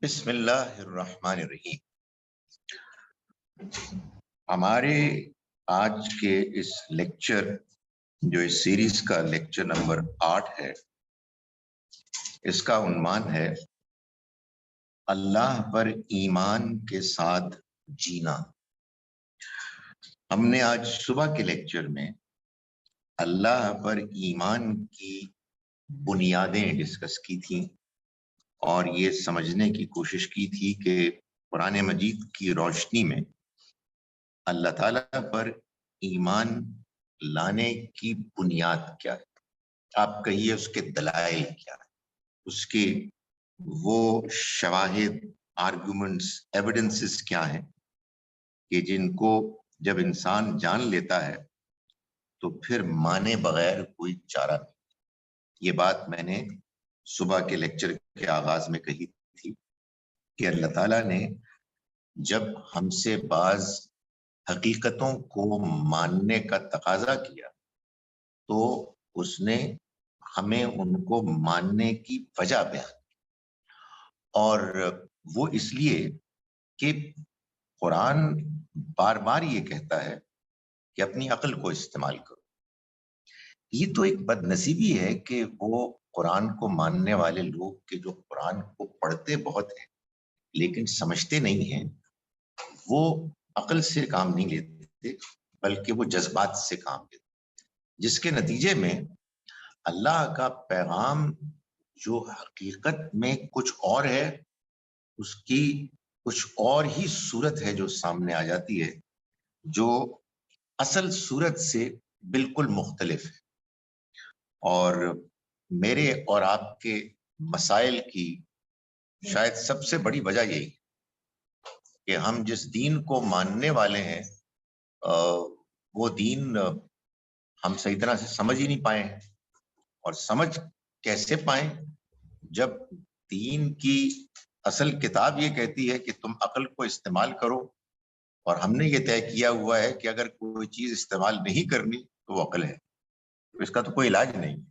بسم اللہ الرحمن الرحیم۔ ہمارے آج کے اس لیکچر جو اس سیریز کا لیکچر نمبر 8 ہے، اس کا عنوان ہے اللہ پر ایمان کے ساتھ جینا۔ ہم نے آج صبح کے لیکچر میں اللہ پر ایمان کی بنیادیں ڈسکس کی تھیں اور یہ سمجھنے کی کوشش کی تھی کہ قرآن مجید کی روشنی میں اللہ تعالیٰ پر ایمان لانے کی بنیاد کیا ہے، آپ کہیے اس کے دلائل کیا ہے، اس کے وہ شواہد، آرگومنٹس، ایویڈنسز کیا ہیں کہ جن کو جب انسان جان لیتا ہے تو پھر مانے بغیر کوئی چارہ نہیں۔ یہ بات میں نے صبح کے لیکچر کے آغاز میں کہی تھی کہ اللہ تعالیٰ نے جب ہم سے بعض حقیقتوں کو ماننے کا تقاضا کیا تو اس نے ہمیں ان کو ماننے کی وجہ بیان کی، اور وہ اس لیے کہ قرآن بار بار یہ کہتا ہے کہ اپنی عقل کو استعمال کرو۔ یہ تو ایک بد نصیبی ہے کہ وہ قرآن کو ماننے والے لوگ کہ جو قرآن کو پڑھتے بہت ہیں لیکن سمجھتے نہیں ہیں، وہ عقل سے کام نہیں لیتے بلکہ وہ جذبات سے کام لیتے، جس کے نتیجے میں اللہ کا پیغام جو حقیقت میں کچھ اور ہے، اس کی کچھ اور ہی صورت ہے جو سامنے آ جاتی ہے، جو اصل صورت سے بالکل مختلف ہے۔ اور میرے اور آپ کے مسائل کی شاید سب سے بڑی وجہ یہی کہ ہم جس دین کو ماننے والے ہیں وہ دین ہم صحیح طرح سے سمجھ ہی نہیں پائے ہیں، اور سمجھ کیسے پائیں جب دین کی اصل کتاب یہ کہتی ہے کہ تم عقل کو استعمال کرو، اور ہم نے یہ طے کیا ہوا ہے کہ اگر کوئی چیز استعمال نہیں کرنی تو وہ عقل ہے، اس کا تو کوئی علاج نہیں۔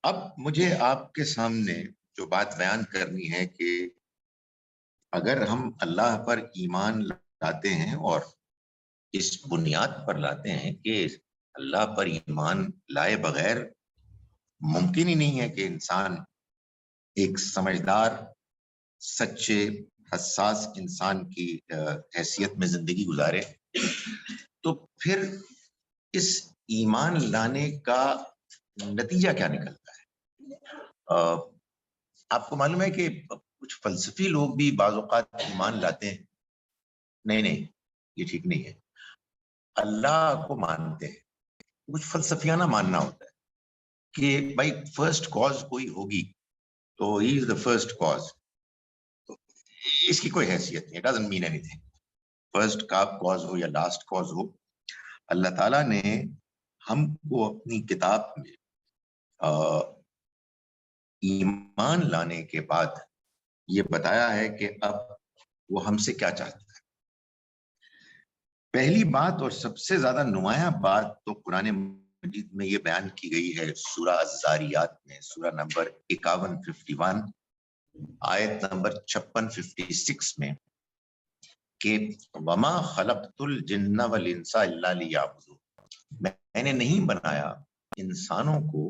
اب مجھے آپ کے سامنے جو بات بیان کرنی ہے کہ اگر ہم اللہ پر ایمان لاتے ہیں اور اس بنیاد پر لاتے ہیں کہ اللہ پر ایمان لائے بغیر ممکن ہی نہیں ہے کہ انسان ایک سمجھدار، سچے، حساس انسان کی حیثیت میں زندگی گزارے، تو پھر اس ایمان لانے کا نتیجہ کیا نکلتا ہے؟ آپ کو معلوم ہے کہ کچھ فلسفی لوگ بھی بعض اوقات ایمان لاتے ہیں، نہیں یہ ٹھیک نہیں ہے، اللہ کو مانتے ہیں، کچھ فلسفیانہ ماننا ہوتا ہے کہ بھائی فرسٹ کاز کوئی ہوگی تو ہی از دا فرسٹ کاز، اس کی کوئی حیثیت نہیں، doesn't mean anything, first cause ہو یا لاسٹ کاز ہو۔ اللہ تعالیٰ نے ہم کو اپنی کتاب میں ایمان لانے کے بعد یہ بتایا ہے کہ اب وہ ہم سے کیا چاہتا ہے۔ پہلی بات اور سب سے زیادہ نمایاں بات تو قرآن مجید میں یہ بیان کی گئی ہے سورہ الذاریات میں، سورہ نمبر 51 آیت نمبر 56 میں کہ وما خلقت الجن والانس الا لیعبدون، میں نے نہیں بنایا انسانوں کو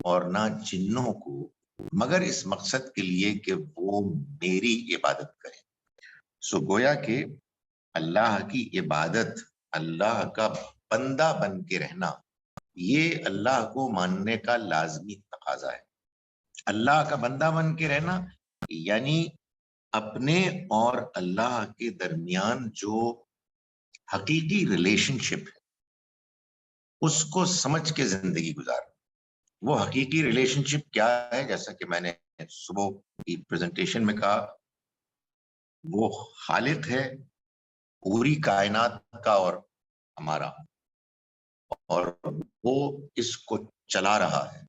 اور نہ جنوں کو مگر اس مقصد کے لیے کہ وہ میری عبادت کریں۔ سو گویا کہ اللہ کی عبادت، اللہ کا بندہ بن کے رہنا، یہ اللہ کو ماننے کا لازمی تقاضا ہے۔ اللہ کا بندہ بن کے رہنا یعنی اپنے اور اللہ کے درمیان جو حقیقی ریلیشن شپ ہے اس کو سمجھ کے زندگی گزارنا۔ وہ حقیقی ریلیشن شپ کیا ہے؟ جیسا کہ میں نے صبح کی پریزنٹیشن میں کہا، وہ خالق ہے پوری کائنات کا اور ہمارا، اور وہ اس کو چلا رہا ہے،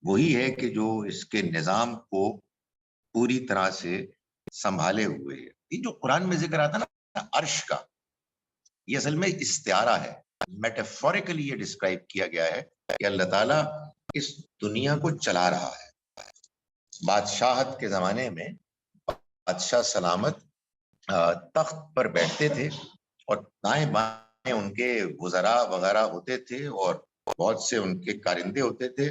وہی ہے کہ جو اس کے نظام کو پوری طرح سے سنبھالے ہوئے ہے۔ یہ جو قرآن میں ذکر آتا نا عرش کا، یہ اصل میں استعارہ ہے، میٹافوریکلی یہ ڈسکرائب کیا گیا ہے کہ اللہ تعالیٰ اس دنیا کو چلا رہا ہے۔ بادشاہت کے زمانے میں بادشاہ سلامت تخت پر بیٹھتے تھے اور دائیں بائیں ان کے وزراء وغیرہ ہوتے تھے اور بہت سے ان کے کارندے ہوتے تھے،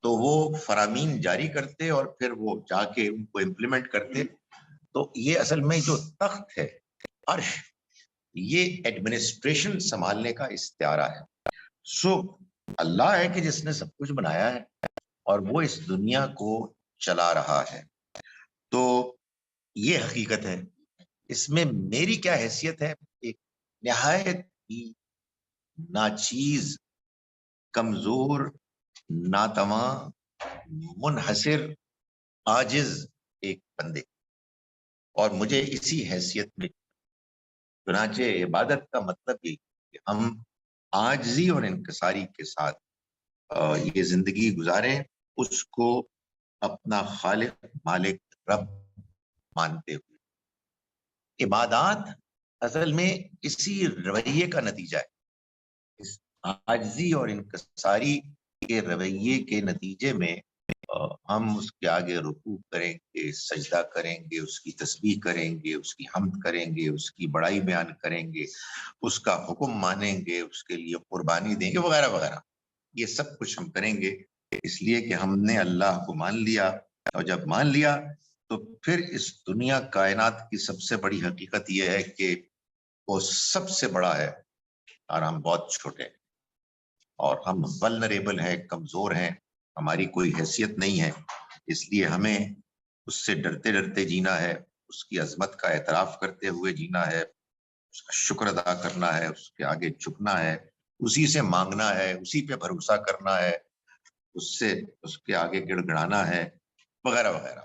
تو وہ فرامین جاری کرتے اور پھر وہ جا کے ان کو امپلیمنٹ کرتے۔ تو یہ اصل میں جو تخت ہے، عرش، یہ ایڈمنسٹریشن سنبھالنے کا استعارہ ہے۔ سو اللہ ہے کہ جس نے سب کچھ بنایا ہے اور وہ اس دنیا کو چلا رہا ہے۔ تو یہ حقیقت ہے۔ اس میں میری کیا حیثیت ہے؟ ایک نہایت ہی ناچیز، کمزور، ناتواں، منحصر، عاجز ایک بندے، اور مجھے اسی حیثیت میں چنانچہ عبادت کا مطلب یہ کہ ہم عاجزی اور انکساری کے ساتھ یہ زندگی گزاریں، اس کو اپنا خالق، مالک، رب مانتے ہوئے۔ عبادات اصل میں اسی رویے کا نتیجہ ہے۔ اس عاجزی اور انکساری کے رویے کے نتیجے میں ہم اس کے آگے رکوع کریں گے، سجدہ کریں گے، اس کی تسبیح کریں گے، اس کی حمد کریں گے، اس کی بڑائی بیان کریں گے، اس کا حکم مانیں گے، اس کے لیے قربانی دیں گے، وغیرہ وغیرہ۔ یہ سب کچھ ہم کریں گے اس لیے کہ ہم نے اللہ کو مان لیا، اور جب مان لیا تو پھر اس دنیا کائنات کی سب سے بڑی حقیقت یہ ہے کہ وہ سب سے بڑا ہے اور ہم بہت چھوٹے ہیں، اور ہم ولنریبل ہیں، کمزور ہیں، ہماری کوئی حیثیت نہیں ہے۔ اس لیے ہمیں اس سے ڈرتے ڈرتے جینا ہے، اس کی عظمت کا اعتراف کرتے ہوئے جینا ہے، اس کا شکر ادا کرنا ہے، اس کے آگے جھکنا ہے، اسی سے مانگنا ہے، اسی پہ بھروسہ کرنا ہے، اس کے آگے گڑ گڑانا ہے، وغیرہ وغیرہ۔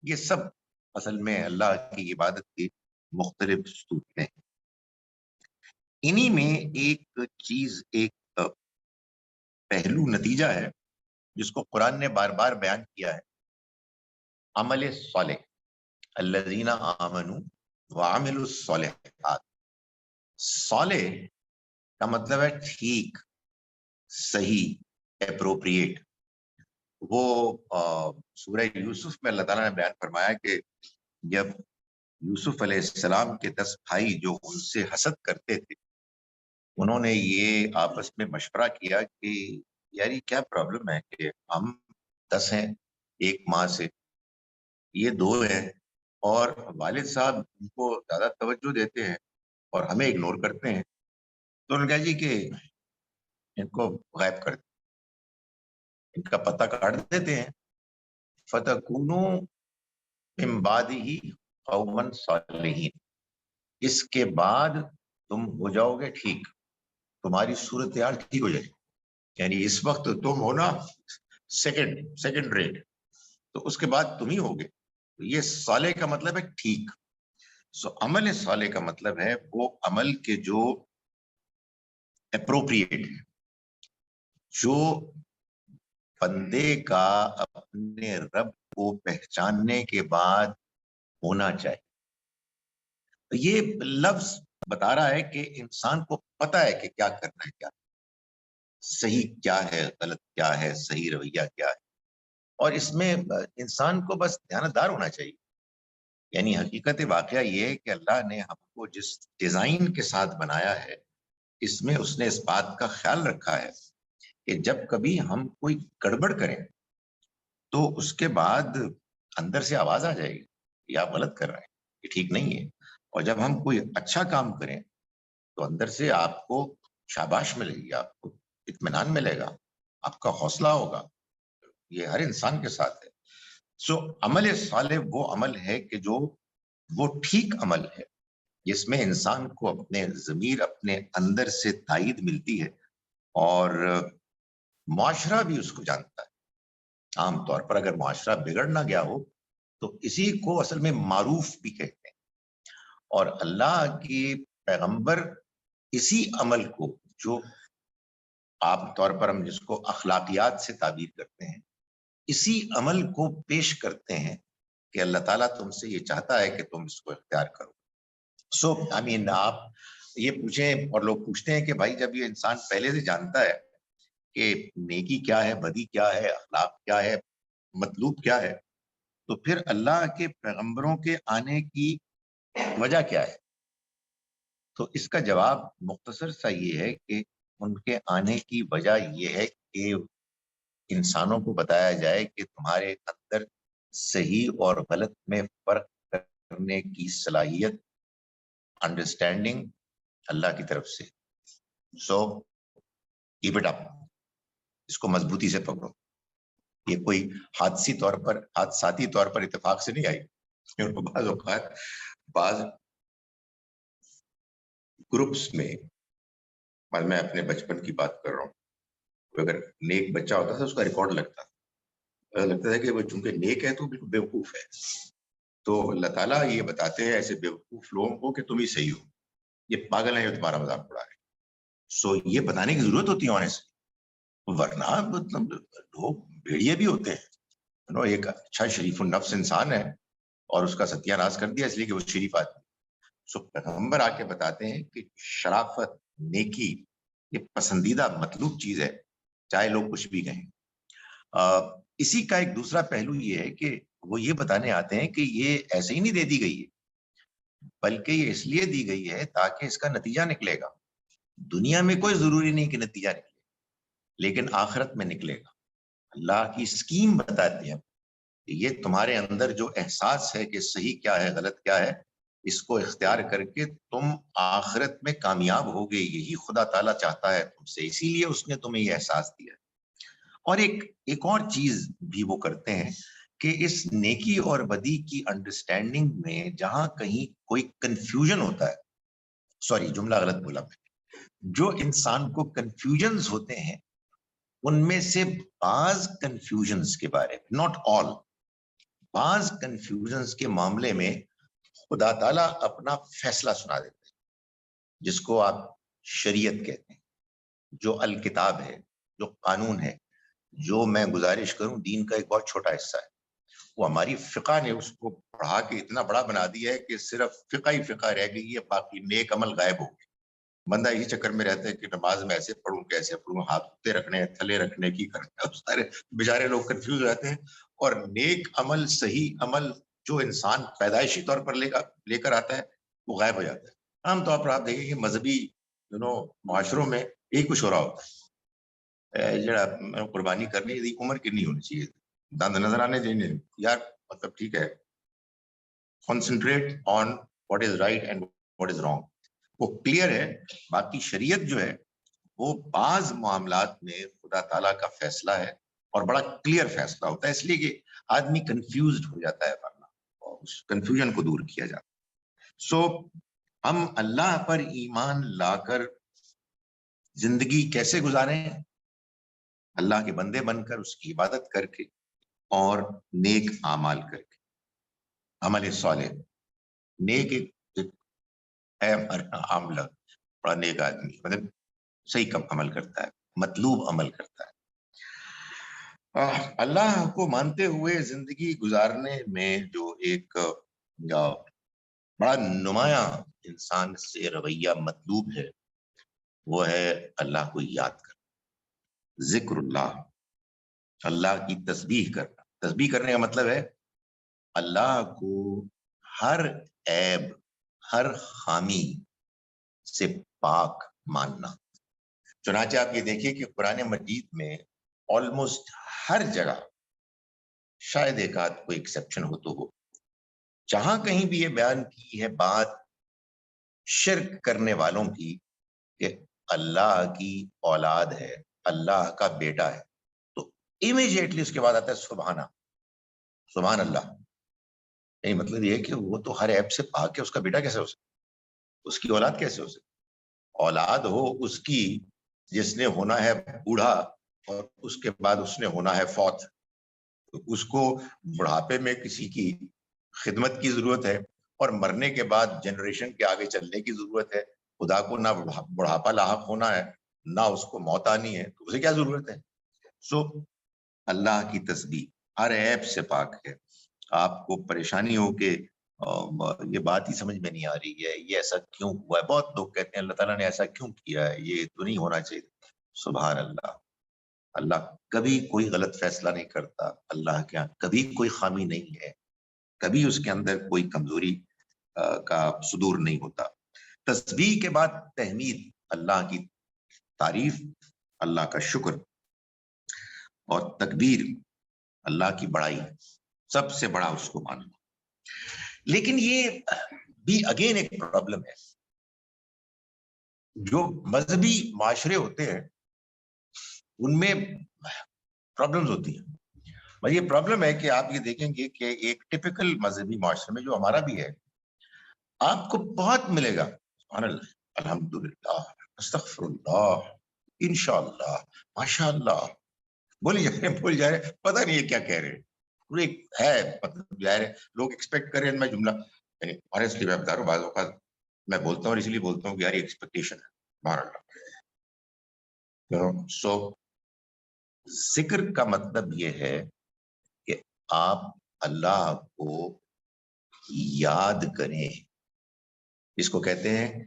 یہ سب اصل میں اللہ کی عبادت کی مختلف صورتیں ہیں۔ انہی میں ایک چیز، ایک پہلو، نتیجہ ہے جس کو قرآن نے بار بار بیان کیا ہے، عمل صالح، الذین آمنوا وعملوا الصالحات۔ صالح کا مطلب ہے ٹھیک، صحیح، اپروپریٹ۔ وہ سورہ یوسف میں اللہ تعالیٰ نے بیان فرمایا کہ جب یوسف علیہ السلام کے 10 بھائی جو ان سے حسد کرتے تھے، انہوں نے یہ آپس میں مشورہ کیا کہ یار یہ کیا پرابلم ہے کہ ہم 10 ہیں ایک ماں سے، یہ 2 ہیں، اور والد صاحب ان کو زیادہ توجہ دیتے ہیں اور ہمیں اگنور کرتے ہیں۔ تو انہوں نے کہا جی کہ ان کو غائب کر دیں، ان کا پتہ کاٹ دیتے ہیں، فَتَكُونُوا مِن بَعْدِهِ قَوْمًا صَالِحِينَ۔ اس کے بعد تم ہو جاؤ گے ٹھیک، تمہاری صورتحال ٹھیک ہو جائے گی۔ یعنی اس وقت تم ہونا سیکنڈ ریٹ، تو اس کے بعد تم ہی ہوگے۔ یہ صالح کا مطلب ہے ٹھیک۔ عمل صالح کا مطلب ہے وہ عمل کے جو اپروپریٹ ہے، جو بندے کا اپنے رب کو پہچاننے کے بعد ہونا چاہیے۔ یہ لفظ بتا رہا ہے کہ انسان کو پتہ ہے کہ کیا کرنا ہے، کیا صحیح کیا ہے، غلط کیا ہے، صحیح رویہ کیا ہے، اور اس میں انسان کو بس دیانتدار ہونا چاہیے۔ یعنی حقیقت واقعہ یہ ہے کہ اللہ نے ہم کو جس ڈیزائن کے ساتھ بنایا ہے، اس میں اس نے اس بات کا خیال رکھا ہے کہ جب کبھی ہم کوئی گڑبڑ کریں تو اس کے بعد اندر سے آواز آ جائے گی کہ آپ غلط کر رہے ہیں، یہ ٹھیک نہیں ہے۔ اور جب ہم کوئی اچھا کام کریں تو اندر سے آپ کو شاباش ملے گی، آپ کو اطمینان ملے گا، آپ کا حوصلہ ہوگا۔ یہ ہر انسان کے ساتھ ہے۔ عمل صالح وہ عمل ہے کہ جو وہ ٹھیک عمل ہے جس میں انسان کو اپنے ضمیر، اپنے اندر سے تائید ملتی ہے، اور معاشرہ بھی اس کو جانتا ہے۔ عام طور پر اگر معاشرہ بگڑ نہ گیا ہو تو اسی کو اصل میں معروف بھی کہتے ہیں، اور اللہ کی پیغمبر اسی عمل کو، جو عام طور پر ہم جس کو اخلاقیات سے تعبیر کرتے ہیں، اسی عمل کو پیش کرتے ہیں کہ اللہ تعالیٰ تم سے یہ چاہتا ہے کہ تم اس کو اختیار کرو۔ آپ یہ پوچھیں، اور لوگ پوچھتے ہیں کہ بھائی جب یہ انسان پہلے سے جانتا ہے کہ نیکی کیا ہے، بدی کیا ہے، اخلاق کیا ہے، مطلوب کیا ہے، تو پھر اللہ کے پیغمبروں کے آنے کی وجہ کیا ہے؟ تو اس کا جواب مختصر سا یہ ہے کہ ان کے آنے کی وجہ یہ ہے کہ انسانوں کو بتایا جائے کہ تمہارے اندر صحیح اور غلط میں فرق کرنے کی صلاحیت، انڈرسٹینڈنگ اللہ کی طرف سے. سو کیپ اٹ اپ، اس کو مضبوطی سے پکڑو. یہ کوئی حادثاتی طور پر اتفاق سے نہیں آئی. بعض اوقات بعض گروپس میں میں اپنے بچپن کی بات کر رہا ہوں، اگر نیک بچہ ہوتا تھا اس کا ریکارڈ لگتا تھا کہ وہ چونکہ نیک ہے تو بالکل بیوقوف ہے. تو اللہ تعالیٰ یہ بتاتے ہیں ایسے بیوقوف لوگوں کو کہ تم ہی صحیح ہو، یہ پاگل ہے جو تمہارا مذاق اڑا رہے ہیں. سو یہ بتانے کی ضرورت ہوتی ہے آنےسٹلی، ورنہ مطلب لوگ بھیڑیے بھی ہوتے ہیں. ایک اچھا شریف النفس انسان ہے اور اس کا ستیہ ناش کر دیا اس لیے کہ وہ شریف آدمی. سو پیغمبر آ کے بتاتے ہیں کہ شرافت، نیکی یہ پسندیدہ مطلوب چیز ہے، چاہے لوگ کچھ بھی کہیں. اسی کا ایک دوسرا پہلو یہ ہے کہ وہ یہ بتانے آتے ہیں کہ یہ ایسے ہی نہیں دے دی گئی ہے، بلکہ یہ اس لیے دی گئی ہے تاکہ اس کا نتیجہ نکلے گا. دنیا میں کوئی ضروری نہیں کہ نتیجہ نکلے، لیکن آخرت میں نکلے گا. اللہ کی اسکیم بتاتے ہیں کہ یہ تمہارے اندر جو احساس ہے کہ صحیح کیا ہے غلط کیا ہے، اس کو اختیار کر کے تم آخرت میں کامیاب ہوگے. یہی خدا تعالیٰ چاہتا ہے تم سے، اسی لیے اس نے تمہیں یہ احساس دیا. اور ایک اور چیز بھی وہ کرتے ہیں کہ اس نیکی اور بدی کی انڈرسٹینڈنگ میں جہاں کہیں کوئی کنفیوژن ہوتا ہے، سوری جملہ غلط بولا میں، جو انسان کو کنفیوژنز ہوتے ہیں ان میں سے بعض کنفیوژنز کے بارے میں، ناٹ آل، بعض کنفیوژنز کے معاملے میں خدا تعالیٰ اپنا فیصلہ سنا دیتے ہیں، جس کو آپ شریعت کہتے ہیں، جو الکتاب ہے، جو قانون ہے. جو میں گزارش کروں دین کا ایک بہت چھوٹا حصہ ہے، وہ ہماری فقہ نے اس کو پڑھا کے اتنا بڑا بنا دیا ہے کہ صرف فقہ ہی فقہ رہ گئی ہے، باقی نیک عمل غائب ہو گئے. بندہ یہی چکر میں رہتا ہے کہ نماز میں ایسے پڑھوں کیسے پڑھوں، ہاتھ اٹھتے رکھنے ہیں، تھلے رکھنے کی کرنا، سارے بیچارے لوگ کنفیوز ہو جاتے ہیں. اور نیک عمل، صحیح عمل جو انسان پیدائشی طور پر لے کر آتا ہے وہ غائب ہو جاتا ہے. عام طور پر آپ دیکھیں کہ مذہبی معاشروں میں یہی کچھ ہو رہا ہوتا ہے. جڑا قربانی کرنی دی عمر کنی ہونی چاہیے، دند نظر آنے چاہیے یار، مطلب ٹھیک ہے، concentrate on what is right and what is wrong, وہ کلیئر ہے. باقی شریعت جو ہے وہ بعض معاملات میں خدا تعالیٰ کا فیصلہ ہے اور بڑا کلیئر فیصلہ ہوتا ہے، اس لیے کہ آدمی کنفیوزڈ ہو جاتا ہے، ورنہ اور اس کنفیوژن کو دور کیا جاتا ہے. سو ہم اللہ پر ایمان لا کر زندگی کیسے گزاریں؟ اللہ کے بندے بن کر، اس کی عبادت کر کے اور نیک اعمال کر کے. عمل صالح، نیک ایک ہے عام لگ، بڑا نیک آدمی، مطلب صحیح کم عمل کرتا ہے، مطلوب عمل کرتا ہے. اللہ کو مانتے ہوئے زندگی گزارنے میں جو ایک بڑا نمایاں انسان سے رویہ مطلوب ہے وہ ہے اللہ کو یاد کرنا، ذکر اللہ، اللہ کی تسبیح کرنا. تسبیح کرنے کا مطلب ہے اللہ کو ہر عیب، ہر خامی سے پاک ماننا. چنانچہ آپ یہ دیکھیے کہ قرآن مجید میں آلموسٹ ہر جگہ، شاید ایک آدھ کوئی ایکسیپشن ہو تو ہو، جہاں کہیں بھی یہ بیان کی ہے بات شرک کرنے والوں کی کہ اللہ کی اولاد ہے، اللہ کا بیٹا ہے، تو امیجیٹلی اس کے بعد آتا ہے سبحان اللہ. یعنی مطلب یہ ہے کہ وہ تو ہر عیب سے پاک ہے، اس کا بیٹا کیسے ہو سکتا، اس کی اولاد کیسے ہو سکتی؟ اولاد ہو اس کی جس نے ہونا ہے بوڑھا اور اس کے بعد اس نے ہونا ہے فوت، اس کو بڑھاپے میں کسی کی خدمت کی ضرورت ہے اور مرنے کے بعد جنریشن کے آگے چلنے کی ضرورت ہے. خدا کو نہ بڑھاپا لاحق ہونا ہے نہ اس کو موت آنی ہے، تو اسے کیا ضرورت ہے؟ سو اللہ کی تسبیح ہر عیب سے پاک ہے. آپ کو پریشانی ہو کہ یہ بات ہی سمجھ میں نہیں آ رہی ہے، یہ ایسا کیوں ہوا ہے، بہت لوگ کہتے ہیں اللہ تعالیٰ نے ایسا کیوں کیا ہے، یہ تو نہیں ہونا چاہیے. سبحان اللہ، اللہ کبھی کوئی غلط فیصلہ نہیں کرتا، اللہ کے یہاں کبھی کوئی خامی نہیں ہے، کبھی اس کے اندر کوئی کمزوری کا صدور نہیں ہوتا۔ تسبیح کے بعد تحمید، اللہ کی تعریف، اللہ کا شکر، اور تکبیر، اللہ کی بڑائی، سب سے بڑا اس کو ماننا۔ لیکن یہ بھی اگین ایک پرابلم ہے، جو مذہبی معاشرے ہوتے ہیں ان میں پرابلمز ہوتی ہیں۔ یہ پرابلم ہے کہ آپ یہ دیکھیں گے کہ ایک ٹپیکل مذہبی معاشرے میں جو ہمارا بھی ہے، آپ کو بہت ملے گا سبحان اللہ، الحمدللہ، استغفر اللہ، انشاءاللہ، ماشاءاللہ، بولی جا رہے، پتہ نہیں ہے کیا کہہ رہے ہے، مطلب ظاہر ہے لوگ ایکسپیکٹ کر رہے ہیں، میں جملہ یعنی آنیسٹلی میں بتا رہا ہوں، بعض اوقات میں بولتا ہوں اور اس لیے بولتا ہوں کہ یار یہ ایکسپیکٹیشن ہے، سبحان اللہ۔ سو ذکر کا مطلب یہ ہے کہ آپ اللہ کو یاد کریں، اس کو کہتے ہیں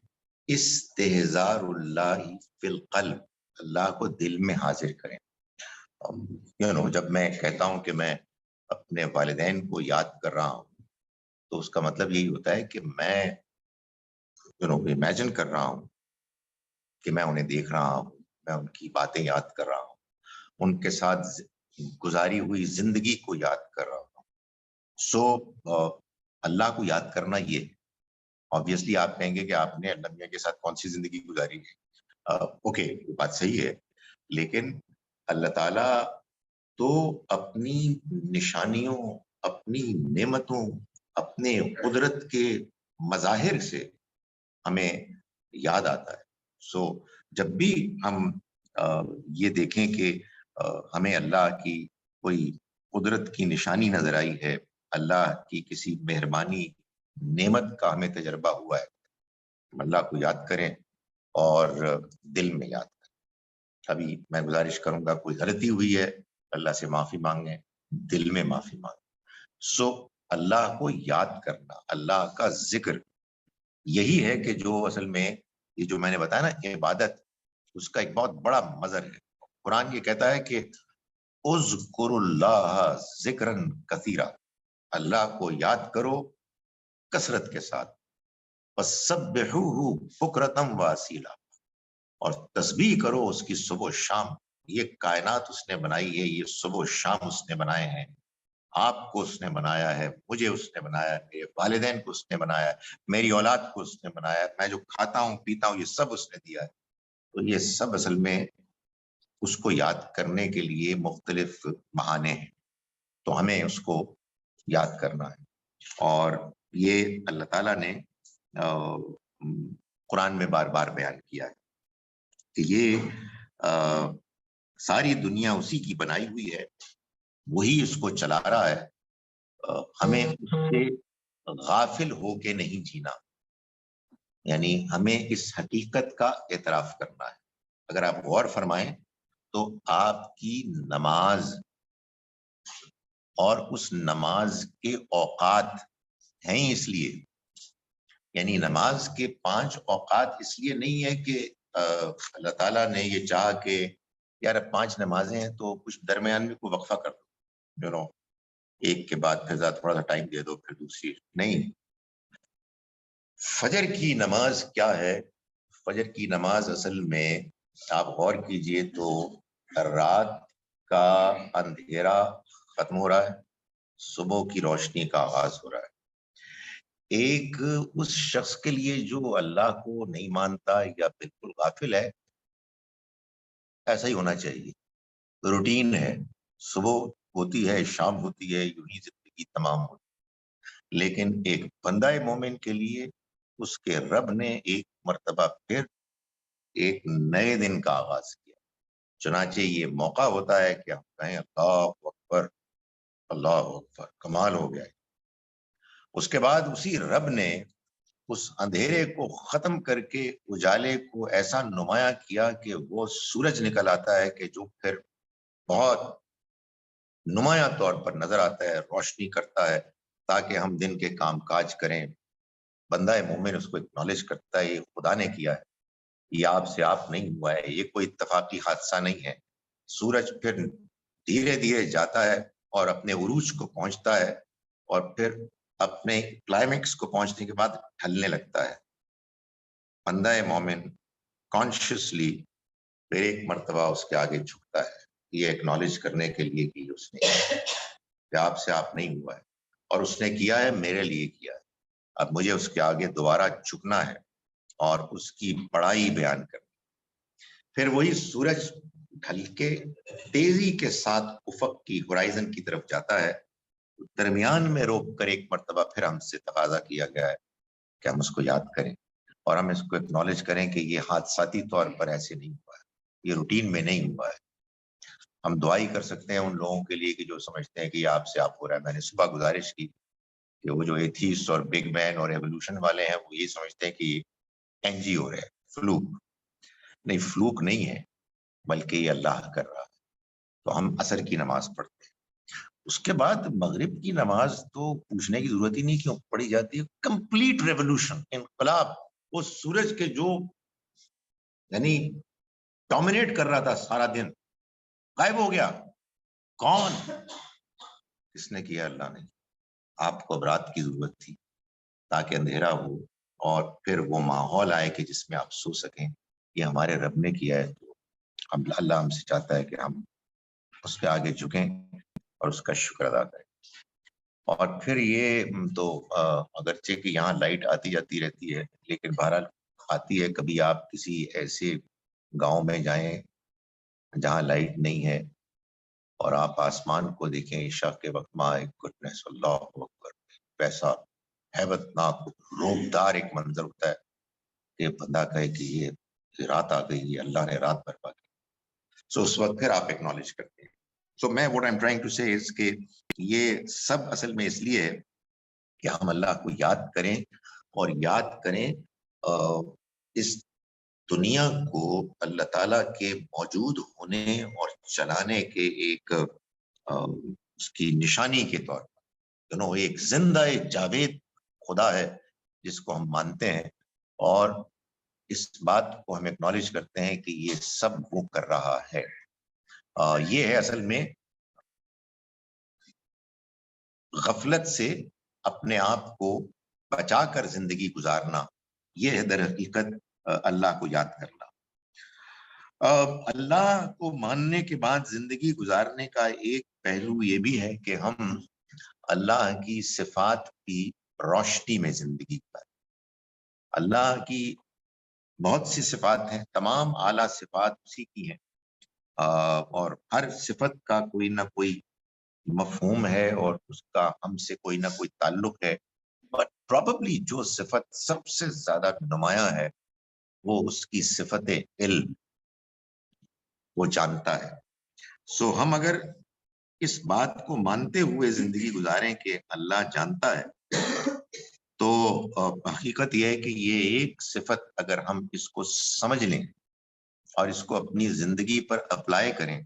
استحضار اللہ فی القلب، اللہ کو دل میں حاضر کریں۔ جب میں کہتا ہوں کہ میں اپنے والدین کو یاد کر رہا ہوں تو اس کا مطلب یہی ہوتا ہے کہ میں امیجن کر رہا ہوں کہ میں انہیں دیکھ رہا ہوں، میں ان کی باتیں یاد کر رہا ہوں، ان کے ساتھ گزاری ہوئی زندگی کو یاد کر رہا ہوں۔ سو اللہ کو یاد کرنا یہ ہے۔ آبویسلی آپ کہیں گے کہ آپ نے اللہ میاں کے ساتھ کون سی زندگی گزاری ہے، اوکے بات صحیح ہے، لیکن اللہ تعالیٰ تو اپنی نشانیوں، اپنی نعمتوں، اپنے قدرت کے مظاہر سے ہمیں یاد آتا ہے۔ سو جب بھی ہم یہ دیکھیں کہ ہمیں اللہ کی کوئی قدرت کی نشانی نظر آئی ہے، اللہ کی کسی مہربانی نعمت کا ہمیں تجربہ ہوا ہے، اللہ کو یاد کریں اور دل میں یاد کریں۔ ابھی میں گزارش کروں گا کوئی غلطی ہوئی ہے اللہ سے معافی مانگیں، دل میں معافی مانگیں۔ سو اللہ کو یاد کرنا، اللہ کا ذکر، یہی ہے کہ جو اصل میں یہ جو میں نے بتایا نا عبادت، اس کا ایک بہت بڑا مظہر ہے۔ قرآن یہ کہتا ہے کہ اذکروا اللہ ذکرا کثیرا، اللہ کو یاد کرو کثرت کے ساتھ، وسبحوہ بکرۃ واصیلا، اور تسبیح کرو اس کی صبح و شام۔ یہ کائنات اس نے بنائی ہے، یہ صبح و شام اس نے بنائے ہیں، آپ کو اس نے بنایا ہے، مجھے اس نے بنایا ہے، میرے والدین کو اس نے بنایا ہے، میری اولاد کو اس نے بنایا ہے، میں جو کھاتا ہوں پیتا ہوں یہ سب اس نے دیا ہے۔ تو یہ سب اصل میں اس کو یاد کرنے کے لیے مختلف بہانے ہیں، تو ہمیں اس کو یاد کرنا ہے۔ اور یہ اللہ تعالیٰ نے قرآن میں بار بار بیان کیا ہے کہ یہ ساری دنیا اسی کی بنائی ہوئی ہے، وہی اس کو چلا رہا ہے، ہمیں اس سے غافل ہو کے نہیں جینا، یعنی ہمیں اس حقیقت کا اعتراف کرنا ہے۔ اگر آپ غور فرمائیں تو آپ کی نماز اور اس نماز کے اوقات ہیں، اس لیے یعنی نماز کے 5 اوقات اس لیے نہیں ہے کہ اللہ تعالیٰ نے یہ چاہا کہ یار 5 نمازیں ہیں تو کچھ درمیان میں کوئی وقفہ کر دو، ایک کے بعد پھر تھوڑا سا ٹائم دے دو پھر دوسری، نہیں۔ فجر کی نماز کیا ہے؟ فجر کی نماز اصل میں آپ غور کیجئے تو رات کا اندھیرا ختم ہو رہا ہے، صبح کی روشنی کا آغاز ہو رہا ہے۔ ایک اس شخص کے لیے جو اللہ کو نہیں مانتا یا بالکل غافل ہے، ایسا ہی ہونا چاہیے، روٹین ہے، صبح ہوتی ہے، شام ہوتی ہے، یوں ہی زندگی تمام ہوتی ہے۔ لیکن ایک بندہ مومن کے لیے اس کے رب نے ایک مرتبہ پھر ایک نئے دن کا آغاز کیا، چنانچہ یہ موقع ہوتا ہے کہ ہم کہیں اللہ اکبر، اللہ اکبر، کمال ہو گیا۔ اس کے بعد اسی رب نے اس اندھیرے کو ختم کر کے اجالے کو ایسا نمایاں کیا کہ وہ سورج نکل آتا ہے کہ جو پھر بہت نمایاں طور پر نظر آتا ہے، روشنی کرتا ہے تاکہ ہم دن کے کام کاج کریں۔ بندہ مومن اس کو اکنالج کرتا ہے یہ خدا نے کیا ہے، یہ آپ سے آپ نہیں ہوا ہے، یہ کوئی اتفاقی حادثہ نہیں ہے، سورج پھر دھیرے دھیرے جاتا ہے اور اپنے عروج کو پہنچتا ہے اور پھر اپنے کلائمیکس کو پہنچنے کے بعد ڈھلنے لگتا ہے. بندہ مومن کانشیسلی پھر ایک مرتبہ اس کے آگے جھکتا ہے، یہ ایکنالج کرنے کے لیے کہ اس نے کہ آپ سے آپ نہیں ہوا ہے، اور اس نے کیا ہے میرے لیے کیا ہے. اب مجھے اس کے آگے دوبارہ جھکنا ہے اور اس کی بڑائی بیان کرنی. پھر وہی سورج ڈھل کے تیزی کے ساتھ افق کی ہورائزن کی طرف جاتا ہے. درمیان میں روک کر ایک مرتبہ پھر ہم سے تقاضا کیا گیا ہے کہ ہم اس کو یاد کریں اور ہم اس کو اکنالج کریں کہ یہ حادثاتی طور پر ایسے نہیں ہوا ہے، یہ روٹین میں نہیں ہوا ہے. ہم دعائی کر سکتے ہیں ان لوگوں کے لیے کہ جو سمجھتے ہیں کہ یہ آپ سے آپ ہو رہا ہے. میں نے صبح گزارش کی کہ وہ جو ایتھیسٹ اور بگ بین اور ایوولوشن والے ہیں وہ یہ سمجھتے ہیں کہ یہ این جی ہو رہا ہے، فلوک. نہیں، فلوک نہیں ہے، بلکہ یہ اللہ کر رہا ہے. تو ہم عصر کی نماز پڑھتے ہیں. اس کے بعد مغرب کی نماز تو پوچھنے کی ضرورت ہی نہیں کیوں پڑھی جاتی ہے. کمپلیٹ ریولوشن، انقلاب. وہ سورج کے جو یعنی ڈومینیٹ کر رہا تھا سارا دن، غائب ہو گیا. کون؟ کس نے کیا؟ اللہ نے. آپ کو اب رات کی ضرورت تھی تاکہ اندھیرا ہو اور پھر وہ ماحول آئے کہ جس میں آپ سو سکیں. یہ ہمارے رب نے کیا ہے. تو اللہ ہم سے چاہتا ہے کہ ہم اس کے آگے جھکیں اور اس کا شکر ادا کریں. اور پھر یہ تو اگرچہ کہ یہاں لائٹ آتی جاتی رہتی ہے، لیکن بہرحال آتی ہے. کبھی آپ کسی ایسے گاؤں میں جائیں جہاں لائٹ نہیں ہے اور آپ آسمان کو دیکھیں عشاء کے وقت، ماء گڈنس، اللہ اکبر، ویسا ہیبت ناک روبدار ایک منظر ہوتا ہے کہ بندہ کہے کہ یہ رات آ گئی، یہ اللہ نے رات برپا کی. سو اس وقت پھر آپ ایکنالج کرتے ہیں. سو میں what I'm trying to say is کہ یہ سب اصل میں اس لیے ہے کہ ہم اللہ کو یاد کریں اور یاد کریں اس دنیا کو اللہ تعالیٰ کے موجود ہونے اور چلانے کے ایک اس کی نشانی کے طور پر. ایک زندہ جاوید خدا ہے جس کو ہم مانتے ہیں، اور اس بات کو ہم ایکنالج کرتے ہیں کہ یہ سب وہ کر رہا ہے. یہ ہے اصل میں غفلت سے اپنے آپ کو بچا کر زندگی گزارنا. یہ ہے در حقیقت اللہ کو یاد کرنا. اللہ کو ماننے کے بعد زندگی گزارنے کا ایک پہلو یہ بھی ہے کہ ہم اللہ کی صفات کی روشنی میں زندگی گزاریں. اللہ کی بہت سی صفات ہیں، تمام اعلیٰ صفات اسی کی ہیں، اور ہر صفت کا کوئی نہ کوئی مفہوم ہے اور اس کا ہم سے کوئی نہ کوئی تعلق ہے. بٹ پروبیبلی جو صفت سب سے زیادہ نمایاں ہے وہ اس کی صفت علم، وہ جانتا ہے. سو ہم اگر اس بات کو مانتے ہوئے زندگی گزاریں کہ اللہ جانتا ہے، تو حقیقت یہ ہے کہ یہ ایک صفت اگر ہم اس کو سمجھ لیں اور اس کو اپنی زندگی پر اپلائی کریں،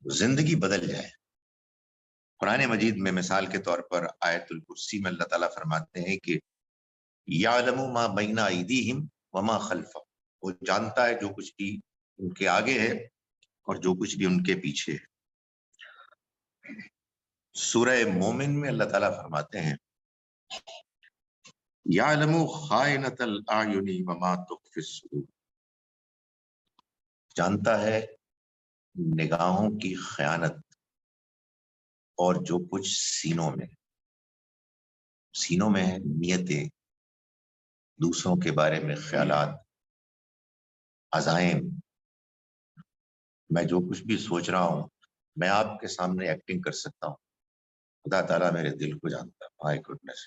زندگی بدل جائے. قرآن مجید میں مثال کے طور پر آیت الکرسی میں اللہ تعالیٰ فرماتے ہیں کہ یعلم ما بین ایدیہم وما خلفہم، وہ جانتا ہے جو کچھ بھی ان کے آگے ہے اور جو کچھ بھی ان کے پیچھے ہے. سورہ مومن میں اللہ تعالیٰ فرماتے ہیں یعلم خائنۃ الاعین وما تخفی الصدور، جانتا ہے نگاہوں کی خیانت اور جو کچھ سینوں میں ہے، نیتیں، دوسروں کے بارے میں خیالات، عزائم. میں جو کچھ بھی سوچ رہا ہوں میں آپ کے سامنے ایکٹنگ کر سکتا ہوں، خدا تعالیٰ میرے دل کو جانتا ہے. مائی گڈنس.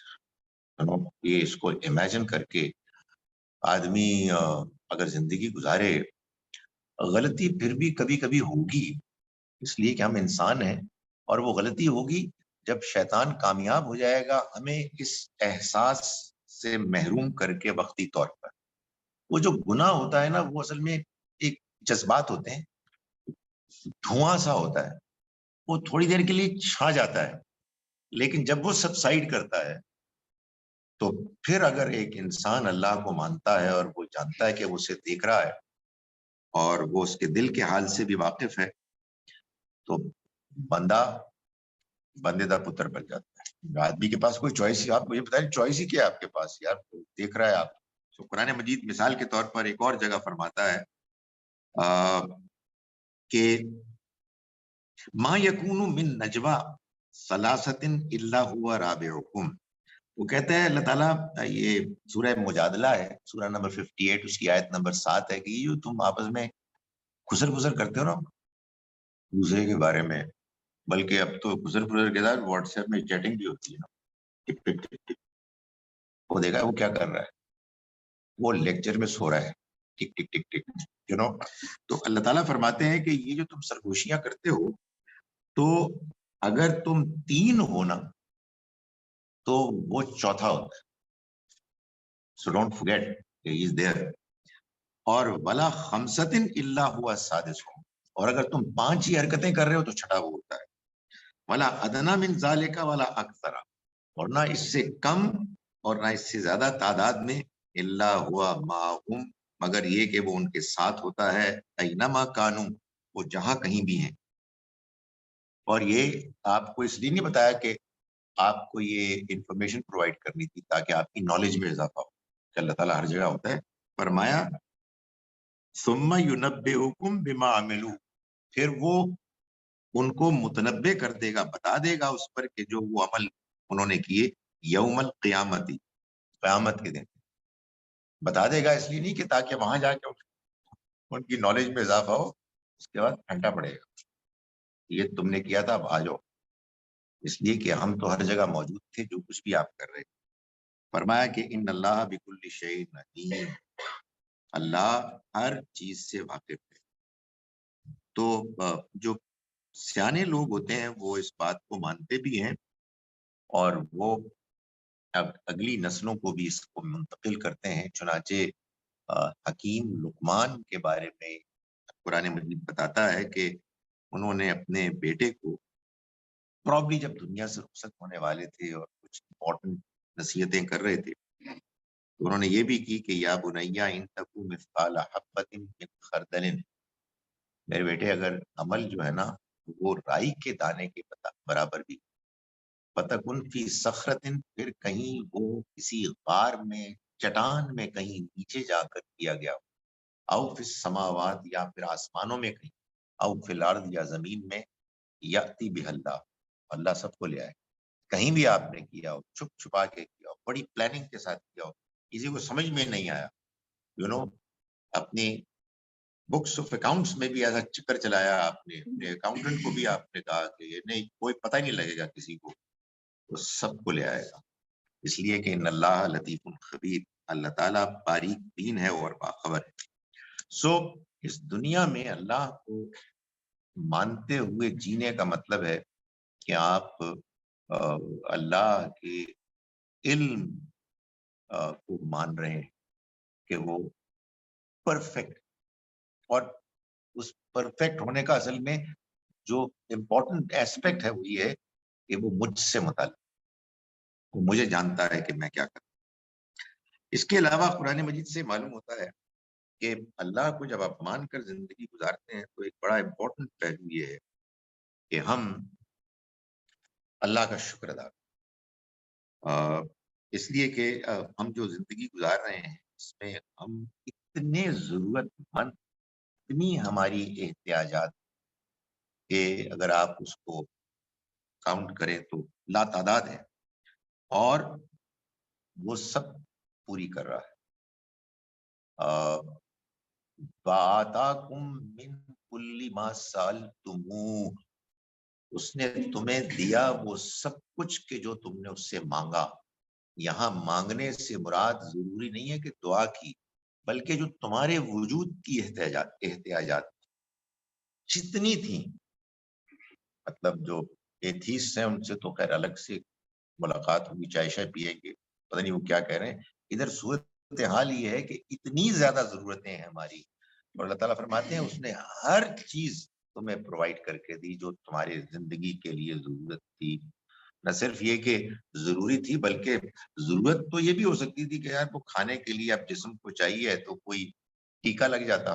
یہ اس کو امیجن کر کے آدمی اگر زندگی گزارے، غلطی پھر بھی کبھی کبھی ہوگی اس لیے کہ ہم انسان ہیں، اور وہ غلطی ہوگی جب شیطان کامیاب ہو جائے گا ہمیں اس احساس سے محروم کر کے وقتی طور پر. وہ جو گناہ ہوتا ہے نا، وہ اصل میں ایک جذبات ہوتے ہیں، دھواں سا ہوتا ہے، وہ تھوڑی دیر کے لیے چھا جاتا ہے، لیکن جب وہ سبسائڈ کرتا ہے تو پھر اگر ایک انسان اللہ کو مانتا ہے اور وہ جانتا ہے کہ وہ اسے دیکھ رہا ہے اور وہ اس کے دل کے حال سے بھی واقف ہے، تو بندہ بندے دا پتر بن جاتا ہے۔ آدمی کے پاس کوئی چوائس ہی، آپ کو یہ بتائیں چوائس ہی کیا ہے آپ کے پاس یار، دیکھ رہا ہے آپ۔ تو قرآن مجید مثال کے طور پر ایک اور جگہ فرماتا ہے کہ ما یکون من نجوا ثلاثۃ الا هو رابعهم، وہ کہتا ہے اللہ تعالیٰ، یہ سورہ مجادلہ ہے، سورہ نمبر 58، اس کی آیت نمبر 7 ہے کہ یہ جو تم آپس میں خسر پھسر کرتے ہو نا دوسرے کے بارے میں، بلکہ اب تو خسر پھسر کے ساتھ واٹس ایپ میں چیٹنگ بھی ہوتی ہے نا، ٹک ٹک ٹک ٹک، وہ دیکھا ہے وہ کیا کر رہا ہے، وہ لیکچر میں سو رہا ہے، ٹک ٹک ٹک ٹک، یو نو۔ تو اللہ تعالیٰ فرماتے ہیں کہ یہ جو تم سرگوشیاں کرتے ہو، تو اگر تم 3 ہونا تو وہ چوتھا ہوتا ہے، so don't forget he is there, اور ولا خمسۃ الا هو سادسهم، اور اگر تم 5 ہی حرکتیں کر رہے ہو تو چھٹا وہ ہوتا ہے، ولا ادنی من ذالک ولا اکثر، اور نہ اس سے کم اور نہ اس سے زیادہ تعداد میں، الا ہوا معہم، مگر یہ کہ وہ ان کے ساتھ ہوتا ہے، اینما کانوا، وہ جہاں کہیں بھی ہیں۔ اور یہ آپ کو اس لیے نہیں بتایا کہ آپ کو یہ انفارمیشن پرووائڈ کرنی تھی تاکہ آپ کی نالج میں اضافہ ہو کہ اللہ تعالیٰ ہر جگہ ہوتا ہے۔ فرمایا ثم ينبئكم بما عملوا، پھر وہ ان کو متنبع کر دے گا، بتا دے گا اس پر کہ جو وہ عمل انہوں نے کیے، یوم القیامتی، قیامت کے دن بتا دے گا، اس لیے نہیں کہ تاکہ وہاں جا کے ان کی نالج میں اضافہ ہو، اس کے بعد گھنٹا پڑے گا یہ تم نے کیا تھا اب آ جاؤ، اس لیے کہ ہم تو ہر جگہ موجود تھے جو کچھ بھی آپ کر رہے تھے۔ فرمایا کہ ان اللہ بکل شیء علیم، اللہ ہر چیز سے واقف ہے۔ تو جو سیانے لوگ ہوتے ہیں وہ اس بات کو مانتے بھی ہیں، اور وہ اب اگلی نسلوں کو بھی اس کو منتقل کرتے ہیں۔ چنانچہ حکیم لقمان کے بارے میں قرآن مجید بتاتا ہے کہ انہوں نے اپنے بیٹے کو پرابلی جب دنیا سے رخصت ہونے والے تھے اور کچھ امپورٹنٹ نصیحتیں کر رہے تھے، تو انہوں نے یہ بھی کی کہ یا بنیا ان تکو مثقال حبۃ من خردل، میرے بیٹے اگر عمل جو ہے نا وہ رائی کے دانے کے برابر بھی، فتکن فی صخرۃ، پھر کہیں وہ کسی غار میں، چٹان میں کہیں نیچے جا کر کیا گیا، او فی السماوات، یا پھر آسمانوں میں کہیں، او فی الارض، یا زمین میں، یاتی بہ اللہ، اللہ سب کو لے آئے۔ کہیں بھی آپ نے کیا ہو، چھپ چھپا کے کیا ہو، بڑی پلاننگ کے ساتھ کیا ہو، کسی کو سمجھ میں نہیں آیا، یو نو، اپنی بکس آف اکاؤنٹس میں بھی ایسا چکر چلایا آپ نے، اپنے اکاؤنٹنٹ کو بھی آپ نے کہا کہ یہ نہیں، کوئی پتہ ہی نہیں لگے گا کسی کو، تو سب کو لے آئے گا، اس لیے کہ ان اللہ لطیف خبیر، اللہ تعالیٰ باریک بین ہے اور باخبر ہے۔ سو اس دنیا میں اللہ کو مانتے ہوئے جینے کا مطلب ہے کہ آپ اللہ کے علم کو مان رہے ہیں کہ وہ پرفیکٹ، اور اس پرفیکٹ ہونے کا اصل میں جو امپورٹنٹ ایسپیکٹ ہے وہ یہ ہے کہ وہ مجھ سے متعلق، وہ مجھے جانتا ہے کہ میں کیا کروں۔ اس کے علاوہ قرآن مجید سے معلوم ہوتا ہے کہ اللہ کو جب آپ مان کر زندگی گزارتے ہیں تو ایک بڑا امپورٹنٹ پہلو یہ ہے کہ ہم اللہ کا شکر ادا کریں، اس لیے کہ ہم جو زندگی گزار رہے ہیں اس میں ہم اتنے ضرورت مند، اتنی ہماری احتیاجات کہ اگر آپ اس کو کاؤنٹ کریں تو لا تعداد ہے، اور وہ سب پوری کر رہا ہے۔ وَآتَاكُم مِّن كُلِّ مَا سَأَلْتُمُوهُ، اس نے تمہیں دیا وہ سب کچھ کہ جو تم نے اس سے مانگا۔ یہاں مانگنے سے مراد ضروری نہیں ہے کہ دعا کی، بلکہ جو تمہارے وجود کی احتیاجات جتنی تھیں، مطلب جو ایتھیسٹ ہیں ان سے تو خیر الگ سے ملاقات ہوگی، چائے شائے پیئیں گے، پتہ نہیں وہ کیا کہہ رہے ہیں۔ ادھر صورتحال یہ ہے کہ اتنی زیادہ ضرورتیں ہیں ہماری، اور اللہ تعالیٰ فرماتے ہیں اس نے ہر چیز تمہیں پرووائڈ کر کے دی جو تمہاری زندگی کے لیے ضرورت تھی۔ نہ صرف یہ کہ ضروری تھی، بلکہ ضرورت تو یہ بھی ہو سکتی تھی کہ یار وہ کھانے کے لیے اب جسم کو چاہیے تو کوئی ٹیکا لگ جاتا،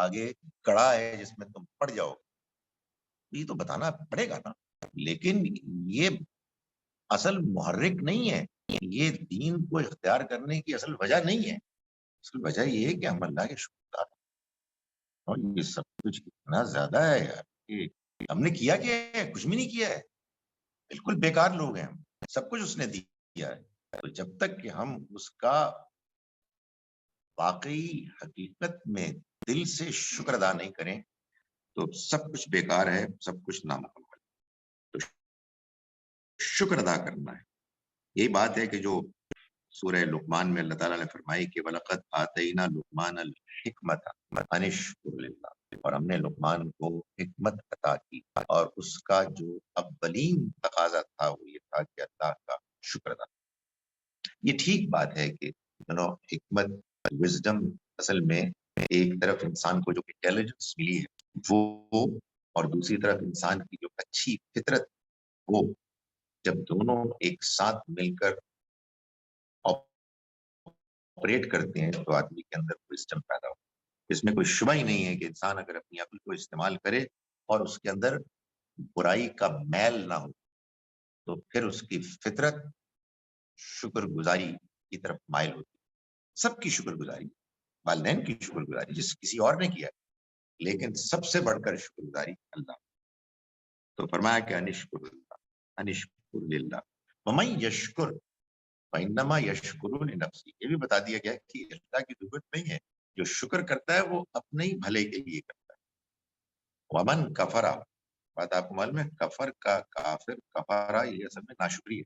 آگے کڑا ہے جس میں تم پڑ جاؤ، یہ تو بتانا پڑے گا نا. لیکن یہ اصل محرک نہیں ہے، یہ دین کو اختیار کرنے کی اصل وجہ نہیں ہے. اصل وجہ یہ ہے کہ ہم اللہ کے شکر گزار ہیں. اور یہ سب کچھ اتنا زیادہ ہے یار کہ ہم نے کیا کیا ہے؟ کچھ بھی نہیں کیا ہے. بالکل بیکار لوگ ہیں ہم. سب کچھ اس نے دیا ہے. تو جب تک کہ ہم اس کا واقعی حقیقت میں دل سے شکر ادا نہیں کریں تو سب کچھ بیکار ہے، سب کچھ نامکمل. تو شکر ادا کرنا ہے. یہی بات ہے کہ جو سورہ لقمان میں اللہ تعالیٰ نے فرمائی کہ وَلَقَدْ آتَيْنَا لُقْمَانَ الْحِكْمَةَ أَنِ اشْكُرْ لِلَّهِ، اور ہم نے لقمان کو حکمت عطا کی، اور اس کا جو اولین تقاضا تھا وہ یہ تھا کہ اللہ کا شکر ادا. یہ ٹھیک بات ہے کہ حکمت، وزڈم اصل میں ایک طرف انسان کو جو انٹیلیجنس ملی ہے وہ، اور دوسری طرف انسان کی جو اچھی فطرت، وہ جب دونوں ایک ساتھ مل کر آپریٹ کرتے ہیں تو آدمی کے اندر وزڈم پیدا ہو. اس میں کوئی شبہ ہی نہیں ہے کہ انسان اگر اپنی عقل کو استعمال کرے اور اس کے اندر برائی کا میل نہ ہو تو پھر اس کی فطرت شکر گزاری کی طرف مائل ہوتی ہے. سب کی شکر گزاری، والدین کی شکر گزاری جس کسی اور نے کیا ہے، لیکن سب سے بڑھ کر شکر گزاری اللہ. تو فرمایا کہ انشکر اللہ، انشکر للہ ومن یشکر فإنما یشکر لنفسہ. یہ بھی بتا دیا گیا کہ اللہ کی ضرورت نہیں ہے، جو شکر کرتا ہے وہ اپنے ہی بھلے کے لیے کرتا ہے. ومن کفر، بات آپ کو معلوم ہے کفر کا کافر، کفارہ یہ اصل میں ناشکری ہے.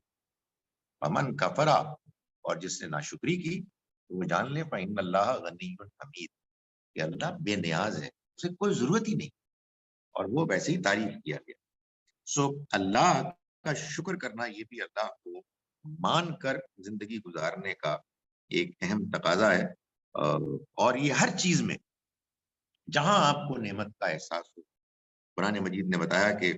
ومن کفر، اور جس نے ناشکری کی تو وہ جان لے فإن اللہ غنی حمید، کہ اللہ بے نیاز ہے، اسے کوئی ضرورت ہی نہیں، اور وہ ویسے ہی تعریف کیا گیا. سو اللہ کا شکر کرنا یہ بھی اللہ کو مان کر زندگی گزارنے کا ایک اہم تقاضا ہے. اور یہ ہر چیز میں جہاں آپ کو نعمت کا احساس ہو. قرآن مجید نے بتایا کہ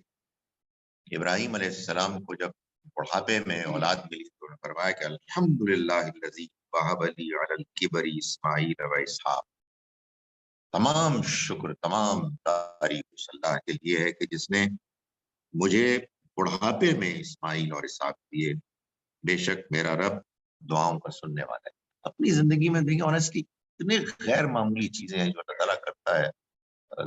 ابراہیم علیہ السلام کو جب بڑھاپے میں اولاد ملی تو انہوں نے فرمایا کہ الحمدللہ الذی وہب لی علی الکبر اسماعیل و اسحاق. تمام شکر، تمام تعریف اس اللہ کے لیے ہے کہ جس نے مجھے بڑھاپے میں اسماعیل اور اسحاق دیے. بے شک میرا رب دعاؤں کا سننے والا ہے. اپنی زندگی میں دیکھیں آنیسٹلی اتنے غیر معمولی چیزیں ہیں جو اللہ تعالیٰ کرتا ہے.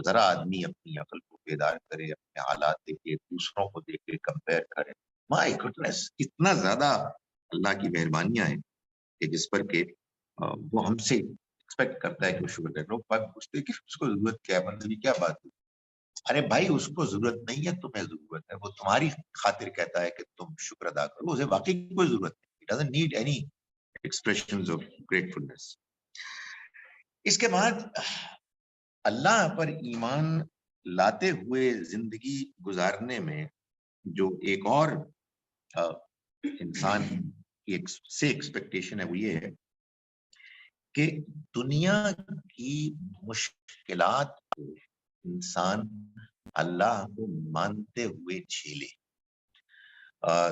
ذرا آدمی اپنی عقل کو بیدار کرے، اپنے حالات دیکھے، دوسروں کو دیکھے، کمپیئر کرے. مائی گڈنس، اتنا زیادہ اللہ کی مہربانیاں ہیں کہ جس پر کہ وہ ہم سے ایکسپیکٹ کرتا ہے کہ وہ شکر کرے. لوگ بات پوچھتے ہیں کہ اس کو ضرورت کیا ہے، مطلب کیا بات ہے؟ ارے بھائی اس کو ضرورت نہیں ہے، تمہیں ضرورت ہے. وہ تمہاری خاطر کہتا ہے کہ تم شکر ادا کرو، اسے واقعی کوئی ضرورت نہیں. It doesn't need any expressions of gratefulness. اس کے بعد اللہ پر ایمان لاتے ہوئے زندگی گزارنے میں جو ایک اور انسان کی سے ایکسپیکٹیشن ہے وہ یہ ہے کہ دنیا کی مشکلات کو انسان اللہ کو مانتے ہوئے جھیلے.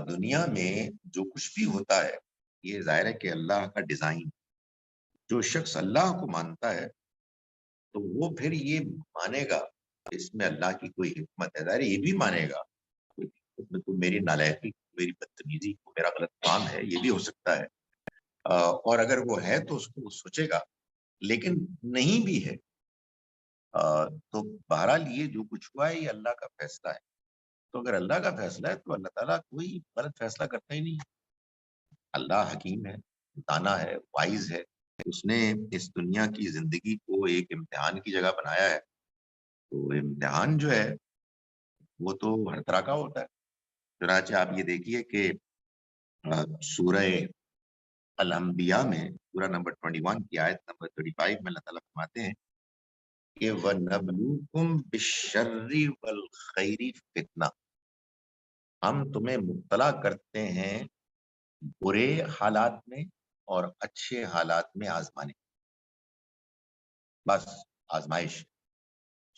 دنیا میں جو کچھ بھی ہوتا ہے یہ ظاہر ہے کہ اللہ کا ڈیزائن. جو شخص اللہ کو مانتا ہے تو وہ پھر یہ مانے گا کہ اس میں اللہ کی کوئی حکمت ہے. ظاہر یہ بھی مانے گا اس میں کوئی میری نالائقی، میری بدتمیزی، میرا غلط کام ہے، یہ بھی ہو سکتا ہے. اور اگر وہ ہے تو اس کو وہ سوچے گا. لیکن نہیں بھی ہے تو بہرحال یہ جو کچھ ہوا ہے یہ اللہ کا فیصلہ ہے. تو اگر اللہ کا فیصلہ ہے تو اللہ تعالیٰ کوئی غلط فیصلہ کرتا ہی نہیں. اللہ حکیم ہے، دانا ہے، وائز ہے. اس نے اس دنیا کی زندگی کو ایک امتحان کی جگہ بنایا ہے. تو امتحان جو ہے وہ تو ہر طرح کا ہوتا ہے. چنانچہ آپ یہ دیکھیے کہ سورہ الانبیاء میں سورہ نمبر 21 کی آیت نمبر 35 میں اللہ تعالیٰ فرماتے ہیں کہ وَنَبْلُوكُمْ بِالشَّرِّ وَالْخَيْرِ فِتْنَةً، ہم تمہیں مبتلا کرتے ہیں برے حالات میں اور اچھے حالات میں آزمانے. بس آزمائش.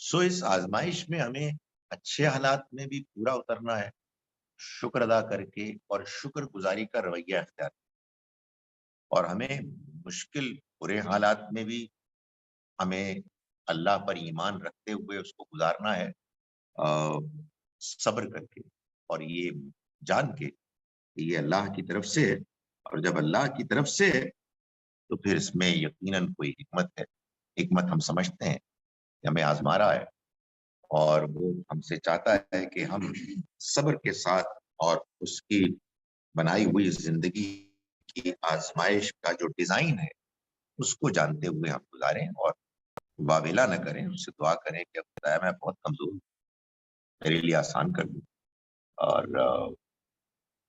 سو اس آزمائش میں ہمیں اچھے حالات میں بھی پورا اترنا ہے شکر ادا کر کے اور شکر گزاری کا رویہ اختیار. اور ہمیں مشکل برے حالات میں بھی ہمیں اللہ پر ایمان رکھتے ہوئے اس کو گزارنا ہے، صبر کر کے، اور یہ جان کے کہ یہ اللہ کی طرف سے ہے، اور جب اللہ کی طرف سے ہے تو پھر اس میں یقیناً کوئی حکمت ہے۔ حکمت ہم سمجھتے ہیں کہ ہمیں آزما رہا ہے، اور وہ ہم سے چاہتا ہے کہ ہم صبر کے ساتھ اور اس کی بنائی ہوئی زندگی کی آزمائش کا جو ڈیزائن ہے اس کو جانتے ہوئے ہم گزاریں، اور واویلا نہ کریں، اس سے دعا کریں کہ خدایا میں بہت کمزور ہوں، میرے لیے آسان کر دوں، اور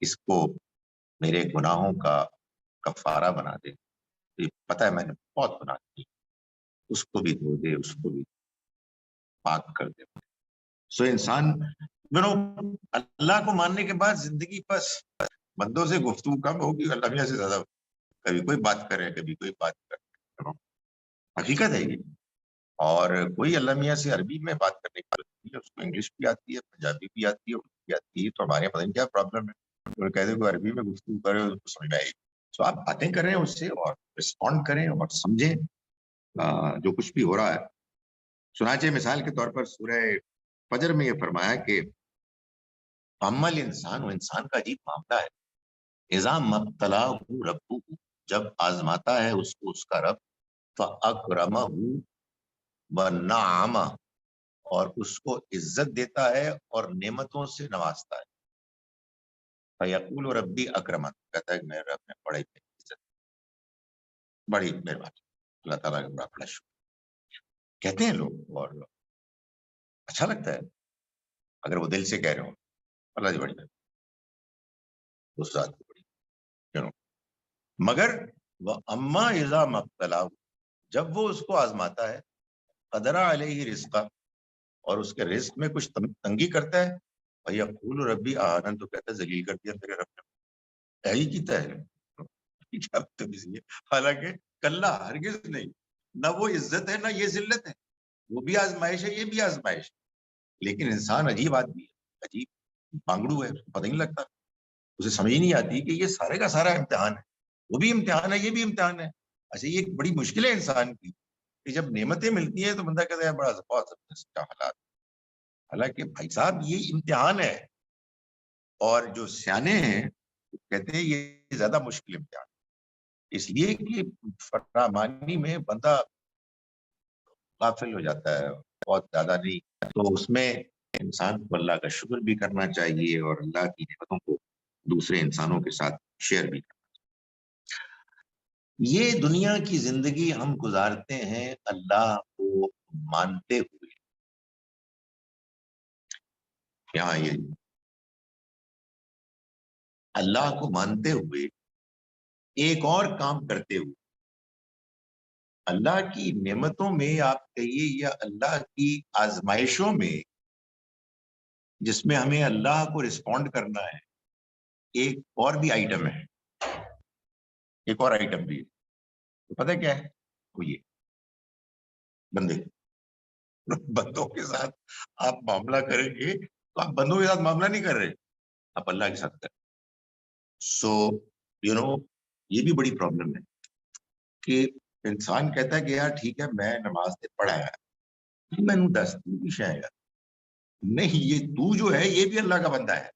اس کو میرے گناہوں کا کفارہ بنا دے۔ پتہ ہے میں نے بہت گناہ کی، اس کو بھی دھو دے، اس کو بھی پاک کر دے۔ سو انسان اللہ کو ماننے کے بعد زندگی بس بندوں سے گفتگو کم ہوگی، اللہ میاں سے زیادہ، کبھی کوئی بات کرے کبھی کوئی بات کرے، حقیقت ہے یہ۔ اور کوئی اللہ میاں سے عربی میں بات کرنے کی ضرورت نہیں ہے، اس کو انگلش بھی آتی ہے، پنجابی بھی آتی ہے، اردو بھی آتی ہے، تو ہمارے پتہ نہیں کیا پرابلم ہے، کہتے کوئی عربی میں گفتگو کرے اس کو سمجھ میں آئے گی۔ تو آپ باتیں کریں اس سے اور رسپونڈ کریں اور سمجھیں جو کچھ بھی ہو رہا ہے۔ چنانچہ مثال کے طور پر سورہ فجر میں یہ فرمایا کہ عمل انسان، و انسان کا عجیب معاملہ ہے، اذا مبتلاہ ربہ، جب آزماتا ہے اس کو اس کا رب، فاکرمہ ونعمہ، اور اس کو عزت دیتا ہے اور نعمتوں سے نوازتا ہے، فیقول ربی اکرمن، کہتا ہے کہ میرے رب نے بڑی عزت، بڑی مہربانی، اللہ تعالیٰ کا بڑا بڑا شکر کہتے ہیں لوگ، اور اچھا لگتا ہے اگر وہ دل سے کہہ رہے ہوں اللہ جی بڑی اس ذات کو بڑی کیوں، مگر وہ اما اذا مبتلا، جب وہ اس کو آزماتا ہے، قدرہ علیہ رزقہ، اور اس کے رزق میں کچھ تنگی کرتا ہے، فیقول ربی اہانن، تو کہتا ہے ذلیل کر دیا میرے رب نے، ہی کیتا ہے کیا بدتمیزی ہے۔ حالانکہ کلا ہرگز نہیں، نہ وہ عزت ہے نہ یہ ذلت ہے، وہ بھی آزمائش ہے یہ بھی آزمائش ہے، لیکن انسان عجیب آدمی ہے، عجیب پانگڑو ہے، پتہ نہیں لگتا، اسے سمجھ نہیں آتی کہ یہ سارے کا سارا امتحان ہے، وہ بھی امتحان ہے یہ بھی امتحان ہے۔ اچھا یہ ایک بڑی مشکل ہے انسان کی کہ جب نعمتیں ملتی ہیں تو بندہ کہتا ہے بڑا بہت زبردست کا حالات، حالانکہ بھائی صاحب یہ امتحان ہے، اور جو سیانے ہیں وہ کہتے ہیں یہ زیادہ مشکل امتحان، اس لیے کہ فرامانی میں بندہ غافل ہو جاتا ہے بہت زیادہ نہیں، تو اس میں انسان کو اللہ کا شکر بھی کرنا چاہیے اور اللہ کی نعمتوں کو دوسرے انسانوں کے ساتھ شیئر بھی کرنا چاہیے۔ یہ دنیا کی زندگی ہم گزارتے ہیں اللہ کو مانتے ہوئے، یہاں یہ اللہ کو مانتے ہوئے، ایک اور کام کرتے ہوئے، اللہ کی نعمتوں میں آپ کہیے یا اللہ کی آزمائشوں میں جس میں ہمیں اللہ کو رسپونڈ کرنا ہے، ایک اور بھی آئٹم ہے، ایک اور آئٹم بھی ہے، تو پتہ کیا ہے وہ یہ بندے، بندوں کے ساتھ آپ معاملہ کریں گے تو آپ بندوں کے ساتھ معاملہ نہیں کر رہے، آپ اللہ کے ساتھ کر رہے۔ سو یہ بھی بڑی پرابلم ہے کہ انسان کہتا ہے کہ یار ٹھیک ہے میں نماز سے پڑھایا، میں نے دس بھی شاید نہیں، یہ تو جو ہے یہ بھی اللہ کا بندہ ہے،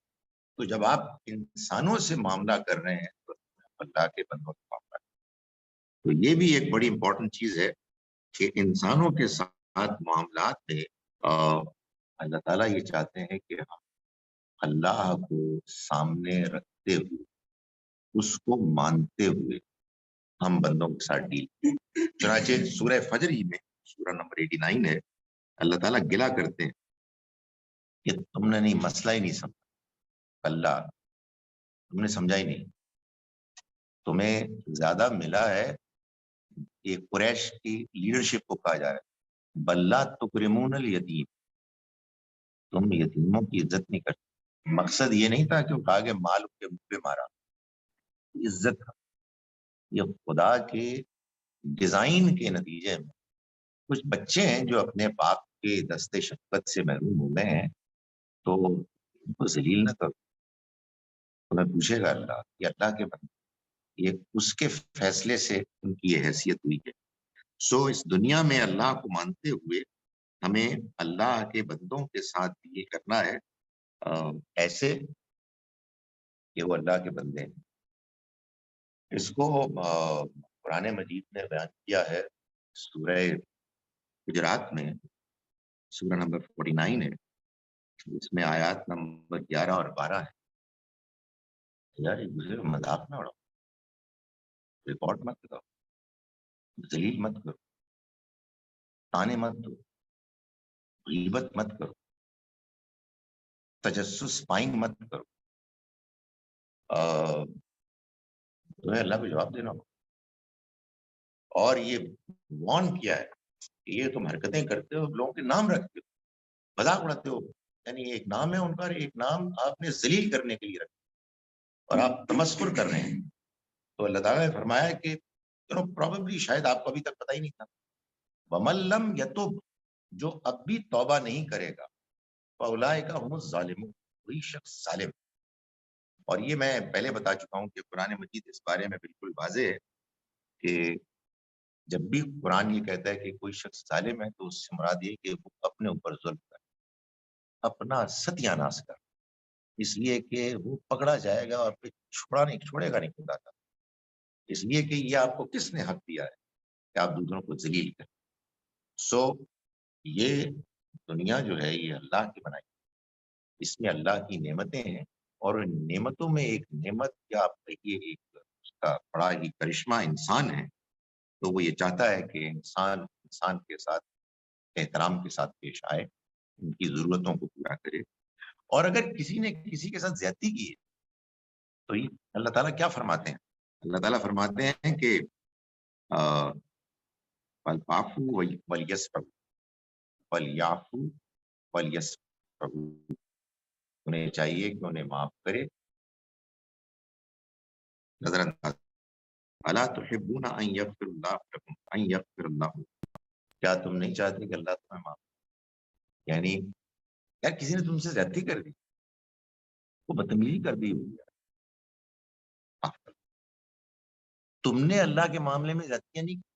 تو جب آپ انسانوں سے معاملہ کر رہے ہیں تو اللہ کے بندوں سے معاملہ، تو یہ بھی ایک بڑی امپورٹنٹ چیز ہے کہ انسانوں کے ساتھ معاملات میں اللہ تعالیٰ یہ چاہتے ہیں کہ ہم اللہ کو سامنے رکھتے ہوئے، اس کو مانتے ہوئے ہم بندوں کے ساتھ ڈیل کریں۔ چنانچہ سورہ فجر ہی میں سورہ نمبر 89 ہے، اللہ تعالیٰ گلا کرتے ہیں کہ تم نے نہیں مسئلہ ہی نہیں سمجھا، اللہ تم نے سمجھا ہی نہیں، تمہیں زیادہ ملا ہے، یہ قریش کی لیڈرشپ کو کہا جا رہا ہے بلّہ تکرمون الیتیم، تم یتیموں کی عزت نہیں کرتے، مقصد یہ نہیں تھا کہ اٹھا کے مال کے منہ پہ مارا، عزت تھا، یہ خدا کے ڈیزائن کے نتیجے میں کچھ بچے ہیں جو اپنے باپ کے دست شفقت سے محروم ہو گئے ہیں، تو ان کو ذلیل نہ کرو، تمہیں پوچھے گا اللہ، یہ اللہ کے بندے، یہ اس کے فیصلے سے ان کی یہ حیثیت ہوئی ہے۔ سو اس دنیا میں اللہ کو مانتے ہوئے ہمیں اللہ کے بندوں کے ساتھ ڈیل کرنا ہے ایسے کہ وہ اللہ کے بندے ہیں. اس کو قرآن مجید نے بیان کیا ہے سورہ حجرات میں، سورہ نمبر 49 ہے، اس میں آیات نمبر 11 اور 12 ہے. یار ایک دوسرے کا مذاق نہ اڑاؤ، ریکارڈ مت کرو، ذلیل مت کرو، تانے مت دو، غیبت مت کرو، تجسس پائنگ مت کرو. تمہیں اللہ کو جواب دینا ہو. اور یہ وارن کیا ہے کہ یہ تم حرکتیں کرتے ہو، لوگوں کے نام رکھتے ہو، مذاق اڑاتے ہو، یعنی ایک نام ہے ان کا، ایک نام آپ نے ذلیل کرنے کے لیے رکھا اور آپ تمسخر کر رہے ہیں. تو اللہ تعالیٰ نے فرمایا کہ پروبیبلی شاید آپ کو ابھی تک پتہ ہی نہیں تھا. وَمَن لَّمْ يَتُبْ، جو اب بھی توبہ نہیں کرے گا، فَأُولَٰئِکَ هُمُ الظَّالِمُونَ، وہی شخص ظالم. اور یہ میں پہلے بتا چکا ہوں کہ قرآن مجید اس بارے میں بالکل واضح ہے کہ جب بھی قرآن یہ کہتا ہے کہ کوئی شخص ظالم ہے تو اس سے مراد یہ کہ وہ اپنے اوپر ظلم کر، اپنا ستیہ ناش کر، اس لیے کہ وہ پکڑا جائے گا اور پھر چھوڑے گا نہیں خدا کا. اس لیے کہ یہ آپ کو کس نے حق دیا ہے کہ آپ دوسروں کو ذلیل کریں. سو یہ دنیا جو ہے یہ اللہ کی بنائی، اس میں اللہ کی نعمتیں ہیں، اور ان نعمتوں میں ایک نعمت کیا آپ کہیے ایک اس کا بڑا ہی کرشمہ انسان ہے. تو وہ یہ چاہتا ہے کہ انسان کے ساتھ احترام کے ساتھ پیش آئے، ان کی ضرورتوں کو پورا کرے. اور اگر کسی نے کسی کے ساتھ زیادتی کی ہے تو یہ اللہ تعالیٰ کیا فرماتے ہیں؟ اللہ تعالیٰ فرماتے ہیں کہ فَلْيَعْفُوا وَلْيَصْفَحُوا، فَلْيَعْفُوا وَلْيَصْفَحُوا، انہیں چاہیے کہ انہیں معاف کرے، نظر انداز. الا تحبون ان یغفر اللہ لکم، ان یغفر اللہ، کیا تم نہیں چاہتے کہ اللہ تمہیں معاف کرے؟ یعنی یار کسی نے تم سے زیادتی کر دی، وہ بدتمیزی کر دی ہوئی ہے، معاف کر. تم نے اللہ کے معاملے میں زیادتیاں نہیں کی،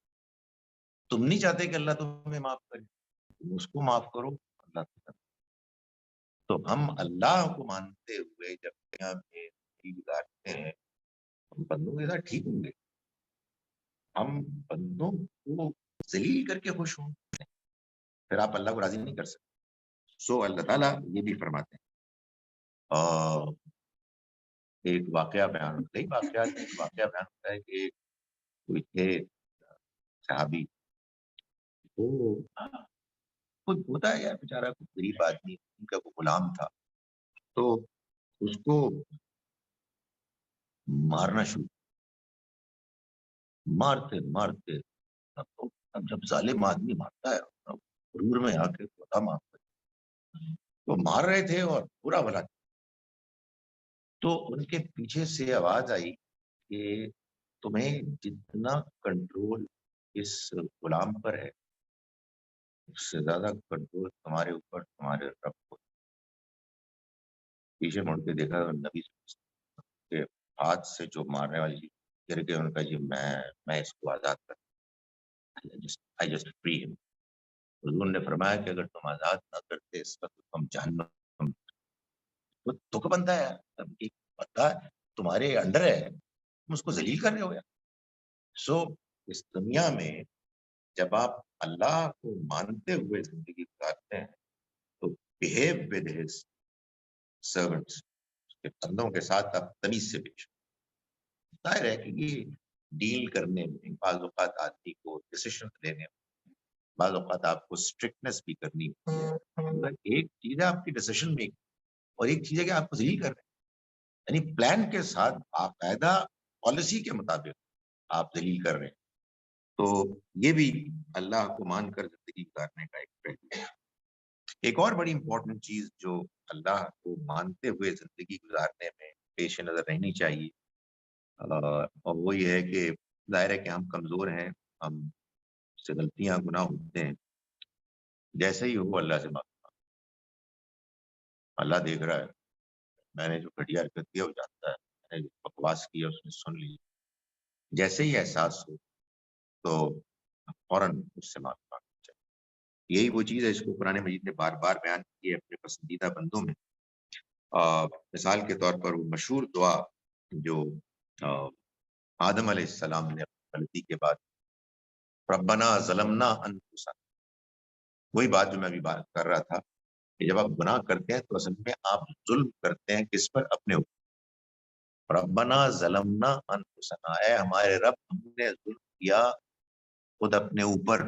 تم نہیں چاہتے کہ اللہ تمہیں معاف کرے، تم اس کو معاف کرو، اللہ کو. تو ہم اللہ کو مانتے ہوئے جب دنیا میں زندگی گزارتے ہیں، ہم بندوں کے ساتھ ٹھیک ہوں گے، ہم بندوں کو ذلیل کر کے خوش ہوں، پھر آپ اللہ کو راضی نہیں کر سکتے. سو اللہ تعالیٰ یہ بھی فرماتے ہیں. اور ایک واقعہ بیان، کئی واقعات میں ایک واقعہ بیان ہوتا ہے کہ کوئی تھے صحابی، وہ خود ہوتا ہے یار بیچارہ کوئی غریب آدمی، ان کا کوئی غلام تھا، تو اس کو مارنا شروع، مارتے. اب جب ظالم آدمی مارتا ہے غرور میں آ کے خدا معاف کرے، تو مار رہے تھے اور برا بھلا. تو ان کے پیچھے سے آواز آئی کہ تمہیں جتنا کنٹرول اس غلام پر ہے اس سے زیادہ کنٹرول تمہارے اوپر تمہارے رب کو. پیچھے مڑ کے دیکھا نبی کے ہاتھ سے جو مارنے والی چیز گر کے ان کا جی میں اس کو آزاد کر، I just free him. حضور نے فرمایا کہ اگر تم آزاد نہ کرتے اس وقت تم جہنم، وہ دکھ بنتا ہے. اب ایک بندہ تمہارے انڈر ہے، تم اس کو ذلیل کر رہے ہو. سو اس دنیا میں جب آپ اللہ کو مانتے ہوئے زندگی گزارتے ہیں تو بہیو ود ہز سرونٹس، بندوں کے ساتھ آپ تمیز سے پیش. ظاہر ہے کہ یہ ڈیل کرنے میں بعض اوقات آدمی کو ڈیسیشن لینے میں، بعض اوقات آپ کو اسٹرکٹنس بھی کرنی ہوتی ہے. مگر ایک چیز ہے آپ کی ڈیسیشن میکنگ، اور ایک چیز ہے کہ آپ کو ذلیل کر رہے ہیں، یعنی پلان کے ساتھ باقاعدہ پالیسی کے مطابق آپ ذلیل کر رہے ہیں. تو یہ بھی اللہ کو مان کر زندگی گزارنے کا ایک پہلو ہے. ایک اور بڑی امپورٹنٹ چیز جو اللہ کو مانتے ہوئے زندگی گزارنے میں پیش نظر رہنی چاہیے، اور وہ یہ ہے کہ ظاہر ہے کہ ہم کمزور ہیں، ہم سے غلطیاں گناہ ہوتے ہیں. جیسے ہی ہو اللہ سے معافی، اللہ دیکھ رہا ہے، میں نے جو گھٹیا حرکت کیا وہ جانتا ہے، میں نے جو بکواس کیا اس نے سن لی. جیسے ہی احساس ہو تو فوراً اس سے معافی مانگنی چاہیے۔ یہی وہ چیز ہے جس کو قرآن مجید نے بار بار بیان کی ہے اپنے پسندیدہ بندوں میں۔ مثال کے طور پر وہ مشہور دعا جو آدم علیہ السلام نے اپنی غلطی کے بعد ربنا ظلمنا انفسنا، وہی بات جو میں ابھی بات کر رہا تھا کہ جب آپ گناہ کرتے ہیں تو اصل میں آپ ظلم کرتے ہیں کس پر؟ اپنے اوپر۔ ربنا ظلمنا انفسنا، اے ہمارے رب ہم نے ظلم کیا خود اپنے اوپر،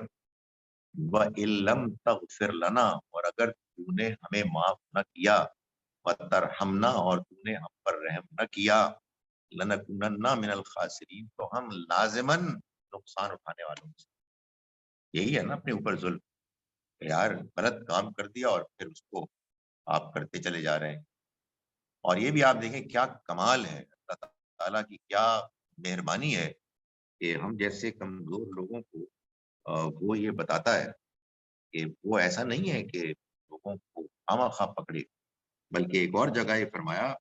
وَإِن لَّمْ تَغْفِرْ لَنَا، اور اگر تو نے ہمیں معاف نہ کیا، وَتَرْحَمْنَا، اور تو نے ہم پر رحم نہ کیا، لَنَكُونَنَّ مِنَ الْخَاسِرِينَ، تو ہم لازماً نقصان اٹھانے والوں میں سے۔ یہی ہے نا اپنے اوپر ظلم، یار غلط کام کر دیا اور پھر اس کو آپ کرتے چلے جا رہے ہیں۔ اور یہ بھی آپ دیکھیں کیا کمال ہے اللہ تعالیٰ کی، کیا مہربانی ہے کہ ہم جیسے کمزور لوگوں کو وہ یہ بتاتا ہے کہ وہ ایسا نہیں ہے کہ لوگوں کو خواہ پکڑے، بلکہ ایک اور جگہ یہ فرمایا،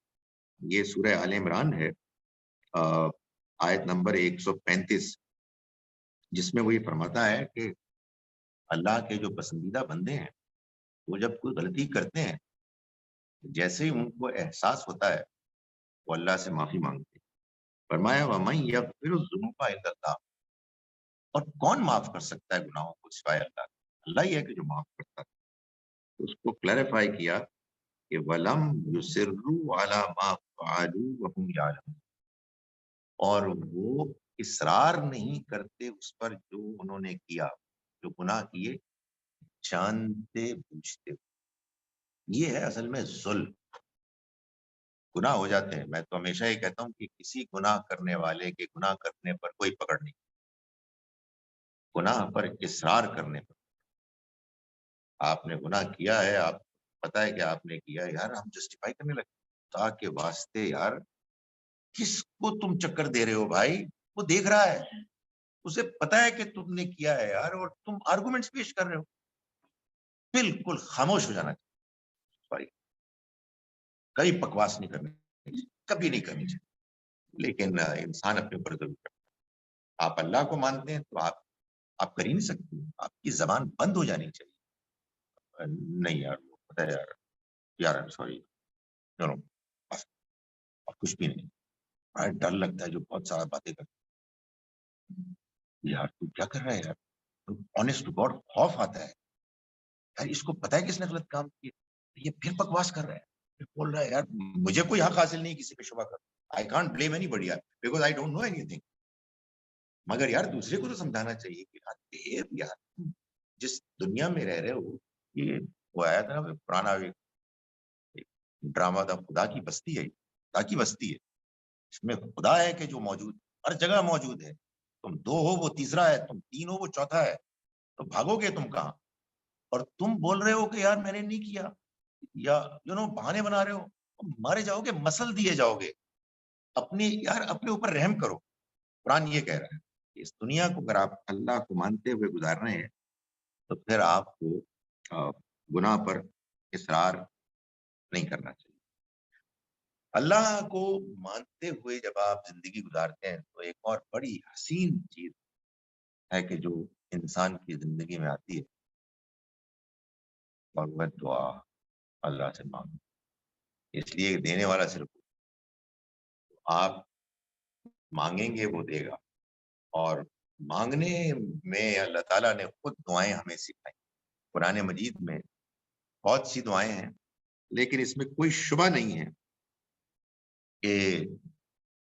یہ سورہ آل عمران ہے آیت نمبر 135، جس میں وہ یہ فرماتا ہے کہ اللہ کے جو پسندیدہ بندے ہیں وہ جب کوئی غلطی کرتے ہیں جیسے ہی ان کو احساس ہوتا ہے وہ اللہ سے معافی مانگتے ہیں۔ فرمایا وَمَن يَغْفِرُ الذُّنُوبَ إِلَّا اللَّهُ، اور کون معاف کر سکتا ہے گناہوں کو سوائے اللہ؟ اللہ ہی ہے کہ جو معاف کرتا ہے۔ اس کو کلیریفائی کیا کہ وَلَمْ يُصِرُّوا عَلَى مَا فَعَلُوا وَهُمْ يَعْلَمُونَ، اور وہ اصرار نہیں کرتے اس پر جو انہوں نے کیا، جو گناہ کیے جانتے بوجھتے۔ یہ ہے اصل میں ظلم۔ گناہ ہو جاتے ہیں، میں تو ہمیشہ یہ کہتا ہوں کہ کسی گناہ کرنے والے کے گناہ کرنے پر کوئی پکڑ نہیں، گناہ پر اصرار کرنے پر۔ آپ نے گناہ کیا ہے، آپ پتہ ہے کہ آپ نے کیا ہے، یار ہم جسٹیفائی کرنے لگے تاکہ واسطے یار کس کو تم چکر دے رہے ہو بھائی، وہ دیکھ رہا ہے، اسے پتا ہے کہ تم نے کیا ہے یار، اور تم آرگومنٹس پیش کر رہے ہو۔ بالکل خاموش ہو جانا چاہیے، کئی بکواس نہیں کرنی چاہیے، کبھی نہیں کرنی چاہیے، لیکن انسان اپنے اوپر ضرور کرتا ہے۔ آپ اللہ کو مانتے ہیں تو آپ کر ہی نہیں سکتے، آپ کی زبان بند ہو جانی چاہیے۔ نہیں یار پتہ ہے یار سوری بس، اور کچھ بھی نہیں۔ ڈر لگتا ہے جو بہت سارا باتیں کرتے یار تو کیا کر رہا ہے یار، آنےسٹ ٹو گاڈ خوف آتا ہے یار، اس کو پتا ہے کس نے غلط کام کیا، یہ پھر بکواس کر رہا ہے، پھر بول رہا ہے یار مجھے کوئی حق حاصل نہیں کسی پہ شبہ کر، I can't blame anybody because I don't know anything. مگر یار دوسرے کو تو سمجھانا چاہیے کہ یار جس دنیا میں رہ رہے ہو، یہ وہ آیا تھا پرانا ڈرامہ تھا، خدا کی بستی ہے، خدا کی بستی ہے، اس میں خدا ہے کہ جو موجود ہر جگہ موجود ہے، تم دو ہو وہ تیسرا ہے، تم تین ہو وہ چوتھا ہے، تو بھاگو گے تم کہاں؟ اور تم بول رہے ہو کہ یار میں نے نہیں کیا، یا بہانے بنا رہے ہو، مارے جاؤ گے، مسل دیے جاؤ گے۔ اپنے اوپر رحم کرو۔ قرآن یہ کہہ رہا ہے کہ اس دنیا کو اگر آپ اللہ کو مانتے ہوئے گزار رہے ہیں تو پھر آپ کو گناہ پر اصرار نہیں کرنا چاہیے۔ اللہ کو مانتے ہوئے جب آپ زندگی گزارتے ہیں تو ایک اور بڑی حسین چیز ہے کہ جو انسان کی زندگی میں آتی ہے، اور وہ دعا اللہ سے مانگو، اس لیے دینے والا صرف آپ مانگیں گے وہ دے گا، اور مانگنے میں اللہ تعالیٰ نے خود دعائیں ہمیں سکھائی۔ قرآن مجید میں بہت سی دعائیں ہیں، لیکن اس میں کوئی شبہ نہیں ہے کہ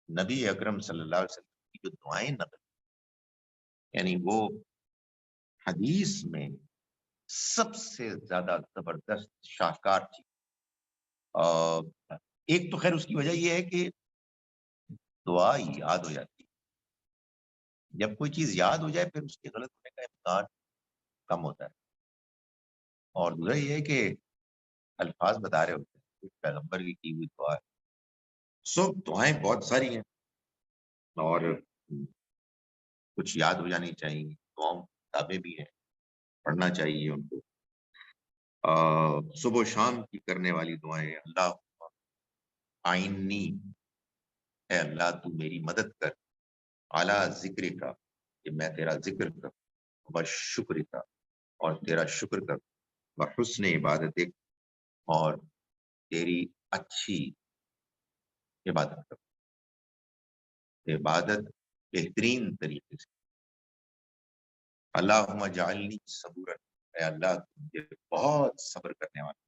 نبی اکرم صلی اللہ علیہ وسلم کی جو دعائیں نقل، یعنی وہ حدیث میں سب سے زیادہ زبردست شاہکار تھی۔ ایک تو خیر اس کی وجہ یہ ہے کہ دعا یاد ہو جاتی ہے، جب کوئی چیز یاد ہو جائے پھر اس کے غلط ہونے کا امکان کم ہوتا ہے۔ اور دوسرا یہ ہے کہ الفاظ بتا رہے ہوتے ہیں پیغمبر کی ہوئی دعا ہے۔ دعائیں بہت ساری ہیں اور کچھ یاد ہو جانی چاہیے، دعاؤں کتابیں بھی ہیں، پڑھنا چاہیے ان کو۔ صبح و شام کی کرنے والی دعائیں، اللہ آئینی، اے اللہ تو میری مدد کر، اعلیٰ ذکر کا، کہ میں تیرا ذکر کروں، وشکر کا، اور تیرا شکر کر، وحسن عبادت، اور تیری اچھی عبادت کر، عبادت بہترین طریقے سے۔ اللہم جعلنی صبورا، اے اللہ تو مجھے بہت صبر کرنے والا،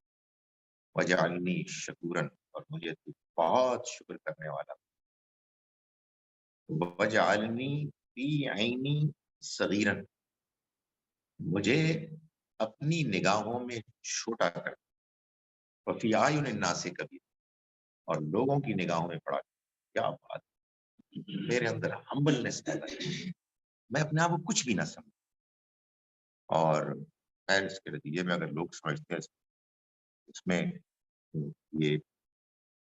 وجعلنی شکورا، اور مجھے تو بہت شکر کرنے والا، وجعلنی فی عینی صغیرا، مجھے اپنی نگاہوں میں چھوٹا کر، وفی اعین الناس کبیر، اور لوگوں کی نگاہوں میں بڑا کر۔ کیا بات، میرے اندر ہمبلنس پیدا کی، میں اپنے آپ کو کچھ بھی نہ سمجھ، اور خیر اس کے نتیجے میں اگر لوگ سمجھتے ہیں اس میں یہ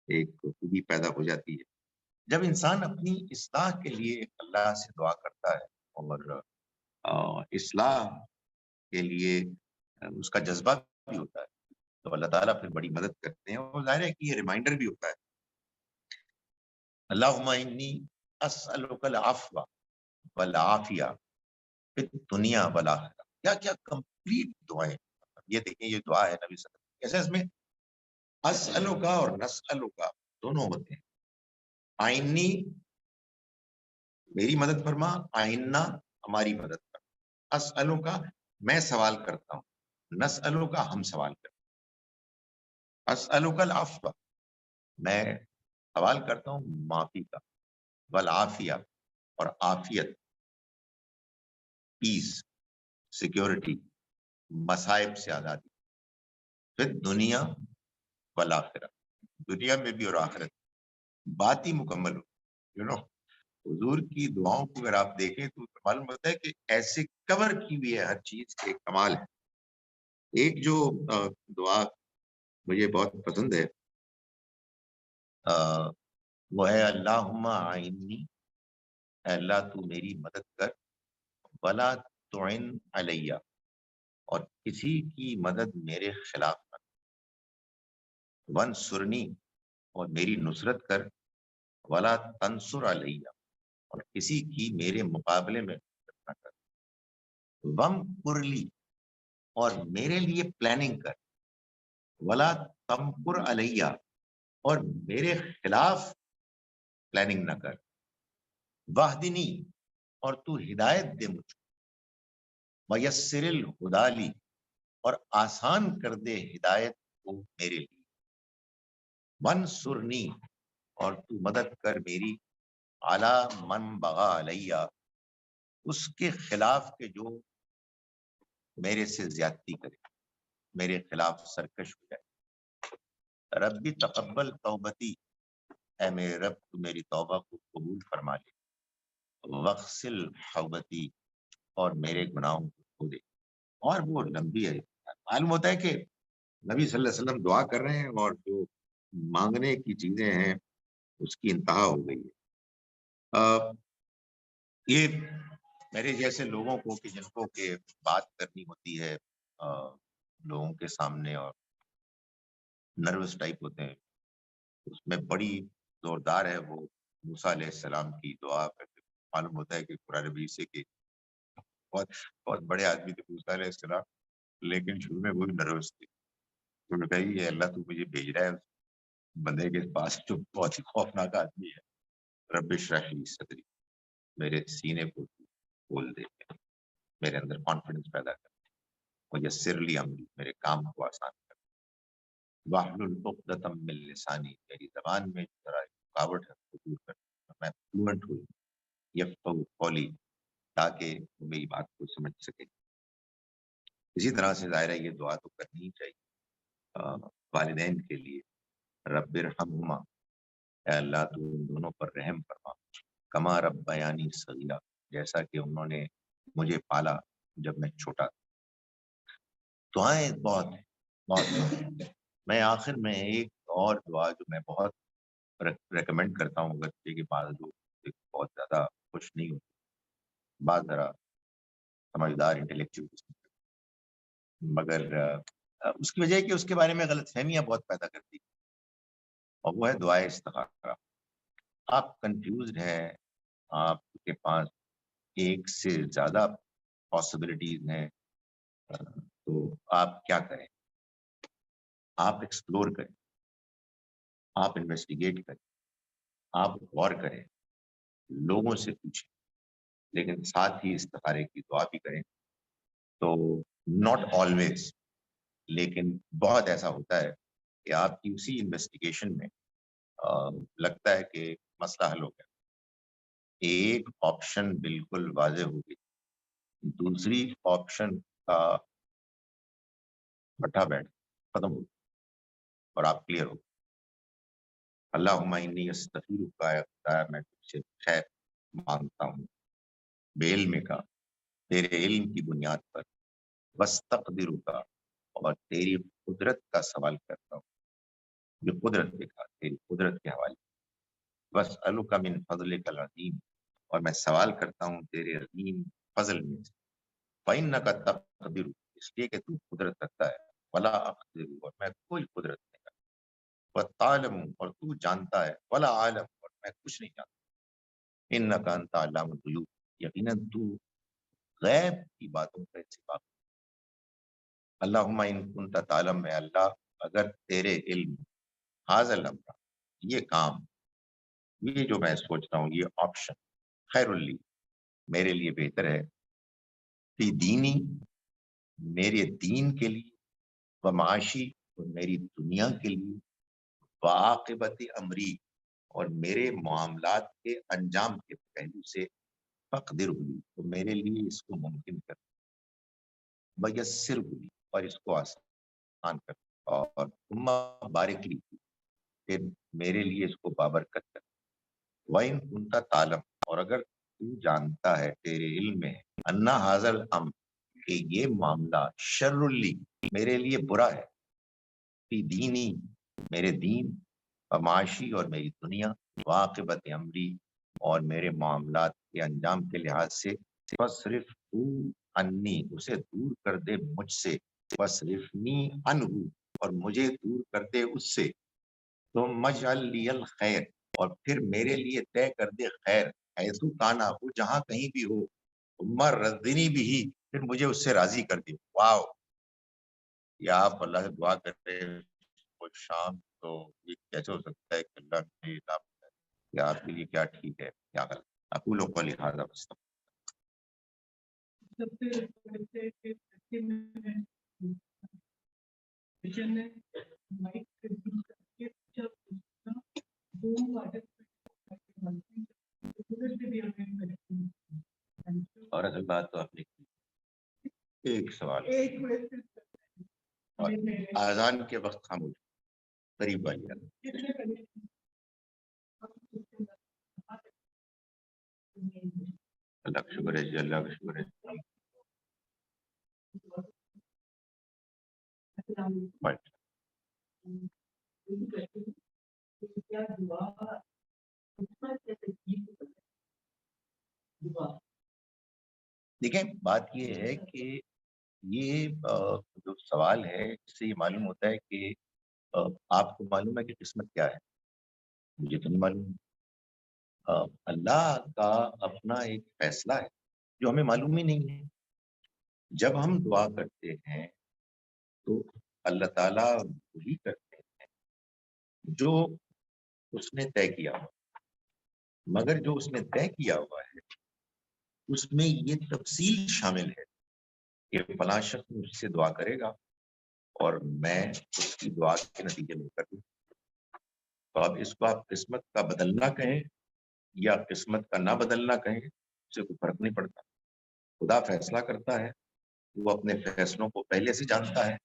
ایک خوبی پیدا ہو جاتی ہے جب انسان اپنی اصلاح کے لیے اللہ سے دعا کرتا ہے، اور اصلاح کے لیے اس کا جذبہ بھی ہوتا ہے، تو اللہ تعالیٰ پھر بڑی مدد کرتے ہیں، اور ظاہر ہے کہ یہ ریمائنڈر بھی ہوتا ہے، اللہم انی اسألک العفو والعافیہ فی الدنیا والآخرہ۔ کیا کیا کمپلیٹ دعائیں، یہ دیکھیں یہ دعا ہے نبی صلی اللہ علیہ وسلم، کیسے اس میں اسألک اور نسألک دونوں ہوتے ہیں۔ آئینی میری مدد فرما، آئینہ ہماری مدد فرما، اسألک میں سوال کرتا ہوں، نسألک ہم سوال کرتے ہیں، اسألک العفو میں سوال کرتا ہوں معافی کا، والعافیہ اور عافیت، پیس، سیکیورٹی، مصائب سے آزادی، پھر دنیا والآخرہ، دنیا میں بھی اور آخرت میں۔ بات ہی مکمل ہو، یو نو حضور کی دعاؤں کو اگر آپ دیکھیں تو معلوم ہوتا ہے کہ ایسے کور کی ہوئی ہے ہر چیز کے، کمال ہے۔ ایک جو دعا مجھے بہت پسند ہے وہ ہے اللہم اعنی، اے اللہ تو میری مدد کر، ولا تعن علیہ، اور کسی کی مدد میرے خلاف نہ، ونصرنی، اور میری نصرت کر، ولا تنصر علیہ، اور کسی کی میرے مقابلے میں نصرت نہ کر، وم کرلی، اور میرے لیے پلاننگ کر، ولا تمکر علیہ، اور میرے خلاف پلاننگ نہ کر، واہدنی، اور تو ہدایت دے مجھ کو، ویسر الہدی لی، اور آسان کر دے ہدایت کو میرے لیے، منصرنی، اور تو مدد کر میری، علی من بغا علیہ، اس کے خلاف کے جو میرے سے زیادتی کرے، میرے خلاف سرکش ہو جائے۔ ربی تقبل توبتی، اے میرے رب تو میری توبہ کو قبول فرما لے، وغسل حوبتی، اور میرے گناہوں کو دھو دے۔ اور وہ لمبی ہے، معلوم ہوتا ہے کہ نبی صلی اللہ علیہ وسلم دعا کر رہے ہیں اور جو مانگنے کی چیزیں ہیں اس کی انتہا ہو گئی ہے۔ یہ میرے جیسے لوگوں کو کہ جن کو کہ بات کرنی ہوتی ہے لوگوں کے سامنے اور نروس ٹائپ ہوتے ہیں، اس میں بڑی زوردار ہے وہ موسیٰ علیہ السلام کی دعا پہ معلوم ہوتا ہے کہ قرآن مجید سے کہ بہت بہت بڑے آدمی تھے موسیٰ علیہ السلام، لیکن شروع میں وہ بھی نروس تھے۔ انہوں نے کہا یہ اللہ تو مجھے بھیج رہا ہے اس بندے کے پاس جو بہت ہی خوفناک آدمی ہے، رب اشرح لی صدری، میرے سینے کو کھول دے، میرے اندر کانفیڈنس پیدا کر، میسر لی امری، میرے کام کو آسان کر، واحلل عقدۃ من لسانی، میری زبان میں جو ذرا رکاوٹ ہے اس کو دور کر، میں فلوئنٹ ہوں، یفقہوا قولی، تاکہ وہ میری بات کو سمجھ سکے۔ اسی طرح سے ظاہر ہے یہ دعا تو کرنی ہی چاہیے والدین کے لیے، رب ارحمہما، اے اللہ تو ان دونوں پر رحم فرما، کما ربیانی صغیرہ، جیسا کہ انہوں نے مجھے پالا جب میں چھوٹا تھا۔ دعائیں بہت ہیں، بہت۔ میں آخر میں ایک اور دعا جو میں بہت ریکمینڈ کرتا ہوں، بچے کے بعد جو بہت زیادہ خوش نہیں ہوتے، بعض ذرا سمجھدار انٹلیکچوئل، مگر اس کی وجہ ہے کہ اس کے بارے میں غلط فہمیاں بہت پیدا کرتی ہیں، اور وہ ہے دعائے استخارہ۔ آپ کنفیوزڈ ہیں، آپ کے پاس ایک سے زیادہ پاسبلٹیز ہیں، تو آپ کیا کریں؟ آپ ایکسپلور کریں، آپ انویسٹیگیٹ کریں، آپ غور کریں، لوگوں سے پوچھیں، لیکن ساتھ ہی استخارے کی دعا بھی کریں. تو ناٹ آلویز، لیکن بہت ایسا ہوتا ہے کہ آپ کی اسی انویسٹیگیشن میں لگتا ہے کہ مسئلہ حل ہو گیا، ایک آپشن بالکل واضح ہو گئی، دوسری آپشن کا پٹھا بیٹھ ختم ہو گیا اور آپ کلیئر ہو. اللہم انی استغفرک کا خدا، میں تجھ سے خیر مانگتا ہوں بے علم کا، تیرے علم کی بنیاد پر، واستقدرک کا، اور تیری قدرت کا سوال کرتا ہوں، جو قدرت دکھا تیری قدرت کے حوالے. واسألک من فضلک العظیم، اور میں سوال کرتا ہوں تیرے عظیم فضل میں سے. فإنک تقدر، اس لیے کہ تو قدرت رکھتا ہے، ولا اقدر، اور میں کوئی قدرت نہیں رکھتا. وتعلم، اور تو جانتا ہے، ولا عالم، اور میں کچھ نہیں جانتا. انک انت علام الغیوب، یقیناً تو غیب کی باتوں کا اتفاق. اللہم ان کنت تعلم، اے اللہ اگر تیرے علم، ھذا الامر، یہ کام، یہ جو میں سوچ رہا ہوں، یہ آپشن، خیر لی، میرے لیے بہتر ہے، فی دینی، میرے دین کے لیے، و معاشی، اور میری دنیا کے لیے، وعاقبت امری، اور میرے معاملات کے انجام کے پہلو سے، فقدر ہوئی، تو میرے لیے اس کو ممکن کر، میسر ہوئی، اور اس کو آسان کر، اور بارک لی، پھر میرے لیے اس کو بابرکت کر. وَإِن كُنتَ تعلم، اور اگر تو جانتا ہے، تیرے علم میں، انا ھذا الامر، کہ یہ معاملہ، شر لی، میرے لیے برا ہے، فی دینی، میرے دین، و معاشی، اور میری دنیا، واقبت امری، اور میرے معاملات کے انجام کے لحاظ سے، فصرف انی، اسے دور کر دے مجھ سے، فصرفنی عنہ، اور مجھے دور کر دے اس سے. تو مجعل لی الخیر، اور پھر میرے لیے طے کر دے خیر، ایسو کانا، وہ جہاں کہیں بھی ہو، مر رضنی بھی، پھر مجھے اس سے راضی کر دے. واو، یا آپ اللہ سے دعا کرتے ہیں وہ شام، تو یہ کیسے ہو سکتا ہے کہ اللہ نے یہ نام بتایا؟ کہ آپ کے لیے کیا ٹھیک ہے کیا غلط؟ اقول قولی ھذا واستغفر. اور اصل بات تو آپ نے کی، ایک سوال، اور آذان کے وقت خاموش، قریب والی اللہ کا شکر ہے جی، اللہ کا شکر ہے. بٹ دیکھیں، بات یہ ہے کہ یہ جو سوال ہے، اس سے یہ معلوم ہوتا ہے کہ آپ کو معلوم ہے کہ قسمت کیا ہے، مجھے تو نہیں معلوم. اللہ کا اپنا ایک فیصلہ ہے جو ہمیں معلوم ہی نہیں ہے. جب ہم دعا کرتے ہیں تو اللہ تعالیٰ وہی کرتے ہیں جو اس نے طے کیا ہوا، مگر جو اس نے طے کیا ہوا ہے اس میں یہ تفصیل شامل ہے کہ فلاں شخص مجھ سے دعا کرے گا اور میں اس کی دعا کے نتیجے میں کر دوں. تو اب اس کو آپ قسمت کا بدلنا کہیں یا قسمت کا نہ بدلنا کہیں، اس سے کوئی فرق نہیں پڑتا. خدا فیصلہ کرتا ہے، وہ اپنے فیصلوں کو پہلے سے جانتا ہے،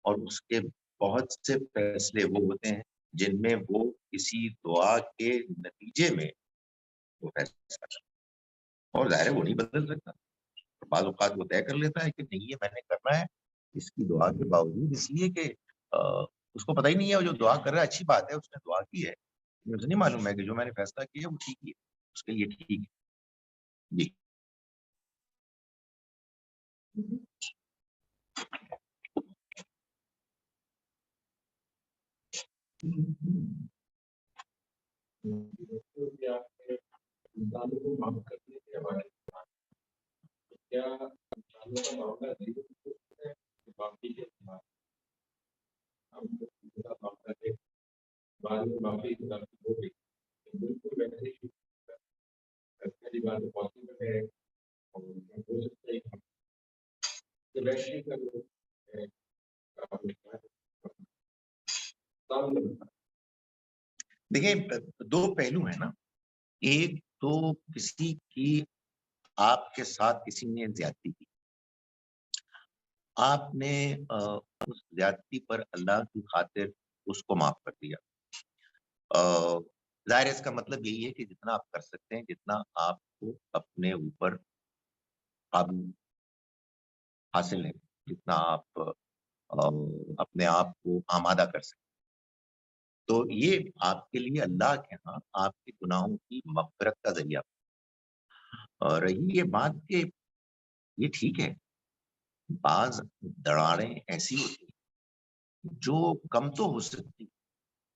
اور اس کے بہت سے فیصلے وہ ہوتے ہیں جن میں وہ کسی دعا کے نتیجے میں وہ فیصلہ کرتا ہے، اور ظاہر ہے وہ نہیں بدل سکتا. بعض اوقات وہ طے کر لیتا ہے کہ نہیں، یہ میں نے کرنا ہے اس کی دعا کے باوجود، اس لیے کہ اس کو پتہ ہی نہیں ہے، جو دعا کر رہا ہے اچھی بات ہے، اس نے دعا کی ہے، مجھے نہیں معلوم ہے کہ جو میں نے فیصلہ کیا ہے وہ ٹھیک ہی ہے، اس کے لیے ٹھیک ہے. جی دیکھیں دو پہلو ہیں نا، ایک تو کسی کی آپ کے ساتھ کسی نے زیادتی کی، آپ نے اس زیادتی پر اللہ کی خاطر اس کو معاف کر دیا. ظاہر اس کا مطلب یہی ہے کہ جتنا آپ کر سکتے ہیں، جتنا آپ کو اپنے اوپر قابو حاصل ہے، جتنا آپ اپنے آپ کو آمادہ کر سکتے، تو یہ آپ کے لیے اللہ کے ہاں آپ کے گناہوں کی مغفرت کا ذریعہ. اور رہی یہ بات کہ یہ ٹھیک ہے، بعض دراڑیں ایسی ہوتی ہیں جو کم تو ہو سکتی،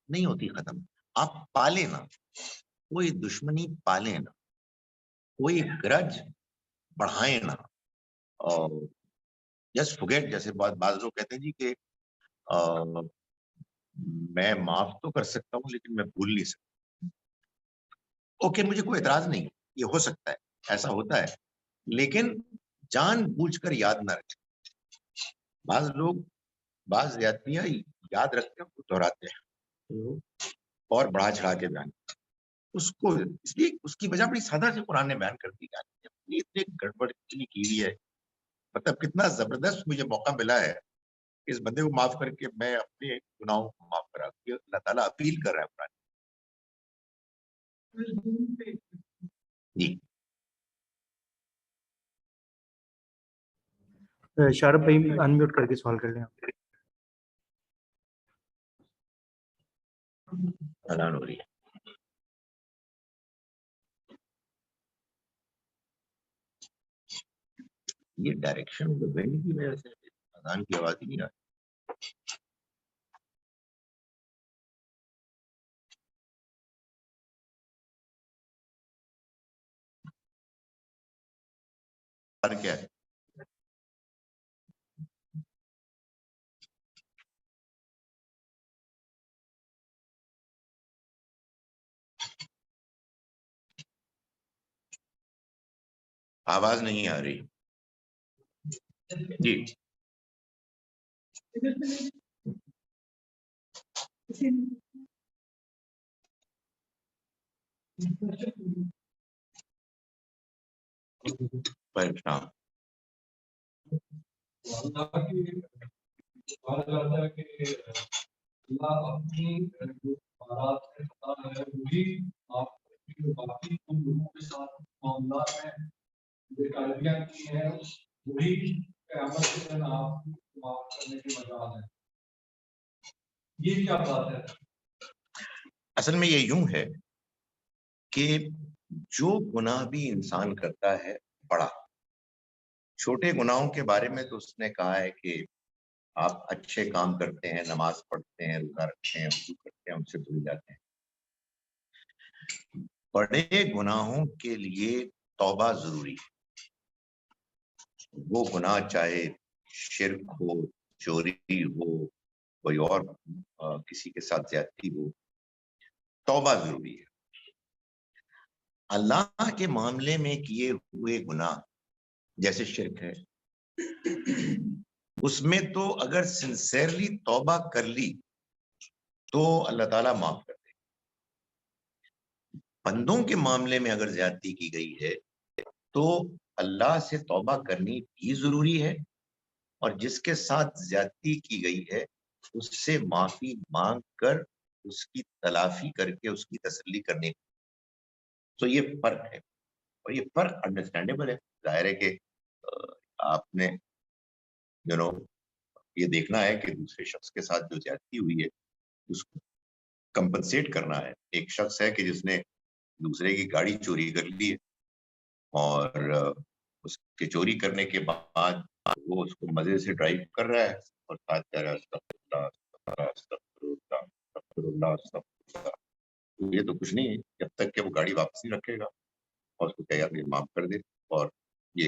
نہیں ہوتی ختم. آپ پالے نا، کوئی دشمنی پالے نا، کوئی گرج بڑھائے نا، اور جسٹ فوگیٹ، جیسے بعض لوگ کہتے ہیں جی کہ میں معاف تو کر سکتا ہوں لیکن میں بھول نہیں سکتا. اوکے، مجھے کوئی اعتراض نہیں، یہ ہو سکتا ہے، ایسا ہوتا ہے، لیکن جان بوجھ کر یاد نہ رکھیں. بعض لوگ بعض زیادتیاں یاد رکھتے ہیں، دہراتے ہیں اور بڑھا چڑھا کے بیان اس کو، اس لیے اس کی وجہ بڑی سادہ سے قرآن نے بیان کر دی ہے. اتنے گڑبڑ اتنی کی ہوئی ہے، مطلب کتنا زبردست مجھے موقع ملا ہے اس بندے کو معاف کر کے میں اپنے گناہوں کو معاف کرا. اللہ تعالیٰ اپیل کر رہا ہے قرآن. جی شارب بھائی انمیوٹ کر کے سوال کر لیں. اذان ہو رہی ہے. یہ ڈائریکشن ونڈ کی وجہ سے اذان کی آواز ہی نہیں آتی. کیا ہے آواز نہیں آ رہی جی. پریشان اصل میں یہ یوں ہے کہ جو گناہ بھی انسان کرتا ہے، بڑا چھوٹے گناہوں کے بارے میں تو اس نے کہا ہے کہ آپ اچھے کام کرتے ہیں، نماز پڑھتے ہیں، روزہ رکھتے ہیں، وضو کرتے ہیں، ان سے دھل جاتے ہیں. بڑے گناہوں کے لیے توبہ ضروری ہے. وہ گناہ چاہے شرک ہو، چوری ہو، کوئی اور کسی کے ساتھ زیادتی ہو، توبہ ضروری ہے. اللہ کے معاملے میں کیے ہوئے گناہ جیسے شرک ہے، اس میں تو اگر سنسیئرلی توبہ کر لی تو اللہ تعالیٰ معاف کر دے. بندوں کے معاملے میں اگر زیادتی کی گئی ہے تو اللہ سے توبہ کرنی بھی ضروری ہے، اور جس کے ساتھ زیادتی کی گئی ہے اس سے معافی مانگ کر اس کی تلافی کر کے اس کی تسلی کرنے. تو یہ فرق ہے، اور یہ فرق انڈرسٹینڈیبل ہے. ظاہر ہے کہ آپ نے یہ دیکھنا ہے کہ دوسرے شخص کے ساتھ جو زیادتی ہوئی ہے اس کو کمپنسیٹ کرنا ہے. ایک شخص ہے کہ جس نے دوسرے کی گاڑی چوری کر لی ہے، اور اس کے چوری کرنے کے بعد وہ اس کو مزے سے ڈرائیو کر رہا ہے اور ساتھ کہہ رہا ہے استغفر اللہ، استغفر اللہ، استغفر اللہ، استغفر اللہ. یہ تو کچھ نہیں ہے جب تک کہ وہ گاڑی واپس نہیں رکھے گا اور اس کو کہے گا کہ معاف کر دے اور یہ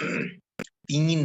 3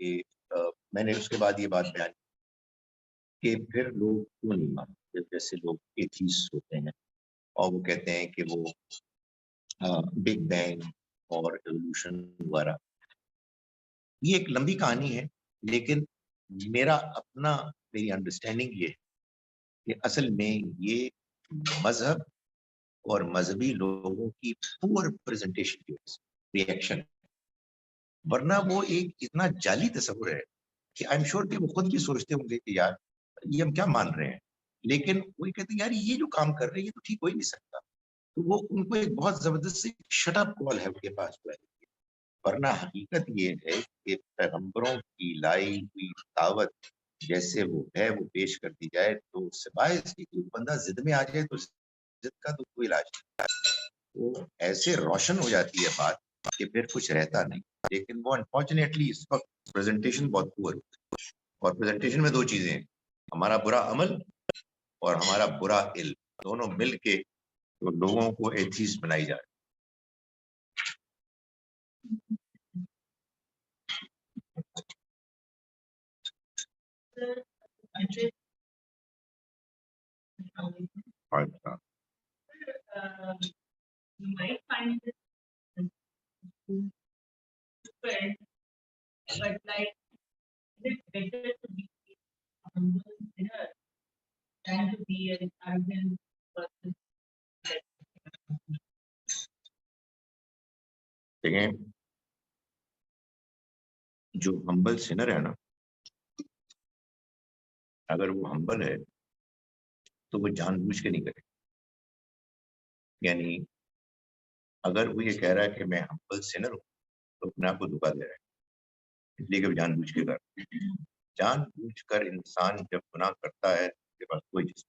کہ میں نے اس کے بعد یہ بات بیان کہ پھر لوگ کیوں نہیں مانتے، جیسے لوگ ایتھیسٹ ہوتے ہیں اور وہ کہتے ہیں کہ وہ بگ بینگ اور ایوولوشن وغیرہ، یہ ایک لمبی کہانی ہے، لیکن میری انڈرسٹینڈنگ یہ ہے کہ اصل میں یہ مذہب اور مذہبی لوگوں کی پور پریزنٹیشن کی وجہ سے ریئیکشن، ورنہ وہ ایک اتنا جعلی تصور ہے کہ آئی ایم شیور کہ وہ خود بھی سوچتے ہوں گے کہ یار یہ ہم کیا مان رہے ہیں، لیکن وہ کہتے ہیں یار یہ جو کام کر رہے ہیں یہ تو ٹھیک ہو ہی نہیں سکتا، تو وہ ان کو ایک بہت زبردست شٹ اپ کال ہے ان کے پاس، ورنہ حقیقت یہ ہے کہ پیغمبروں کی لائی ہوئی دعوت جیسے وہ ہے وہ پیش کر دی جائے تو سوائے اس کے کوئی بندہ ضد میں آ جائے تو ضد کا تو کوئی علاج نہیں، وہ ایسے روشن ہو جاتی ہے بات کہ پھر کچھ رہتا نہیں، لیکن وہ انفارچونیٹلی اس وقت پریزنٹیشن بہت پور ہے، اور پریزنٹیشن میں دو چیزیں ہیں، ہمارا برا عمل اور ہمارا برا علم، دونوں مل کے تو لوگوں کو ایتھیسٹ بنائی جائے۔ You might find this different, but like, is it better to be a humble sinner than to be an arrogant person? دیکھیں جو ہمبل سنر ہے نا، اگر وہ ہمبل ہے تو وہ جان بوجھ کے نہیں کرے، یعنی اگر وہ یہ کہہ رہا ہے کہ میں ہمبل سنر ہوں تو اپنے آپ کو دھوکا دے رہا ہے، اس لیے کہ وہ جان بوجھ کے کر، جان بوجھ کر انسان جب گناہ کرتا ہے اس کے پاس کوئی جسم،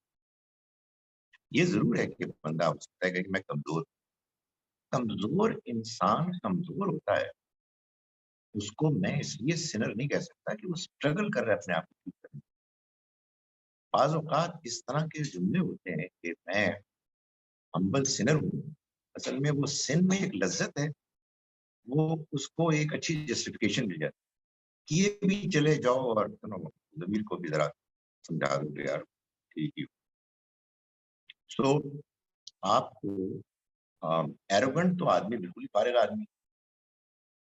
یہ ضرور ہے کہ بندہ ہو سکتا ہے کہ میں کمزور انسان کمزور ہوتا ہے، اس کو میں اس لیے سنر نہیں کہہ سکتا کہ وہ اسٹرگل کر رہا ہے اپنے آپ کو ٹھیک کرنے۔ بعض اوقات اس طرح کے جملے ہوتے ہیں کہ میں ہمبل سنر ہوں، اصل میں وہ سن میں ایک لذت ہے، وہ اس کو ایک اچھی جسٹیفیکیشن مل جاتی ہے، کیے بھی چلے جاؤ اور ضمیر کو بھی ذرا سمجھا دو کہ یار ٹھیک ہی۔ سو آپ کو ایروگنٹ تو آدمی بالکل ہی فارغ آدمی،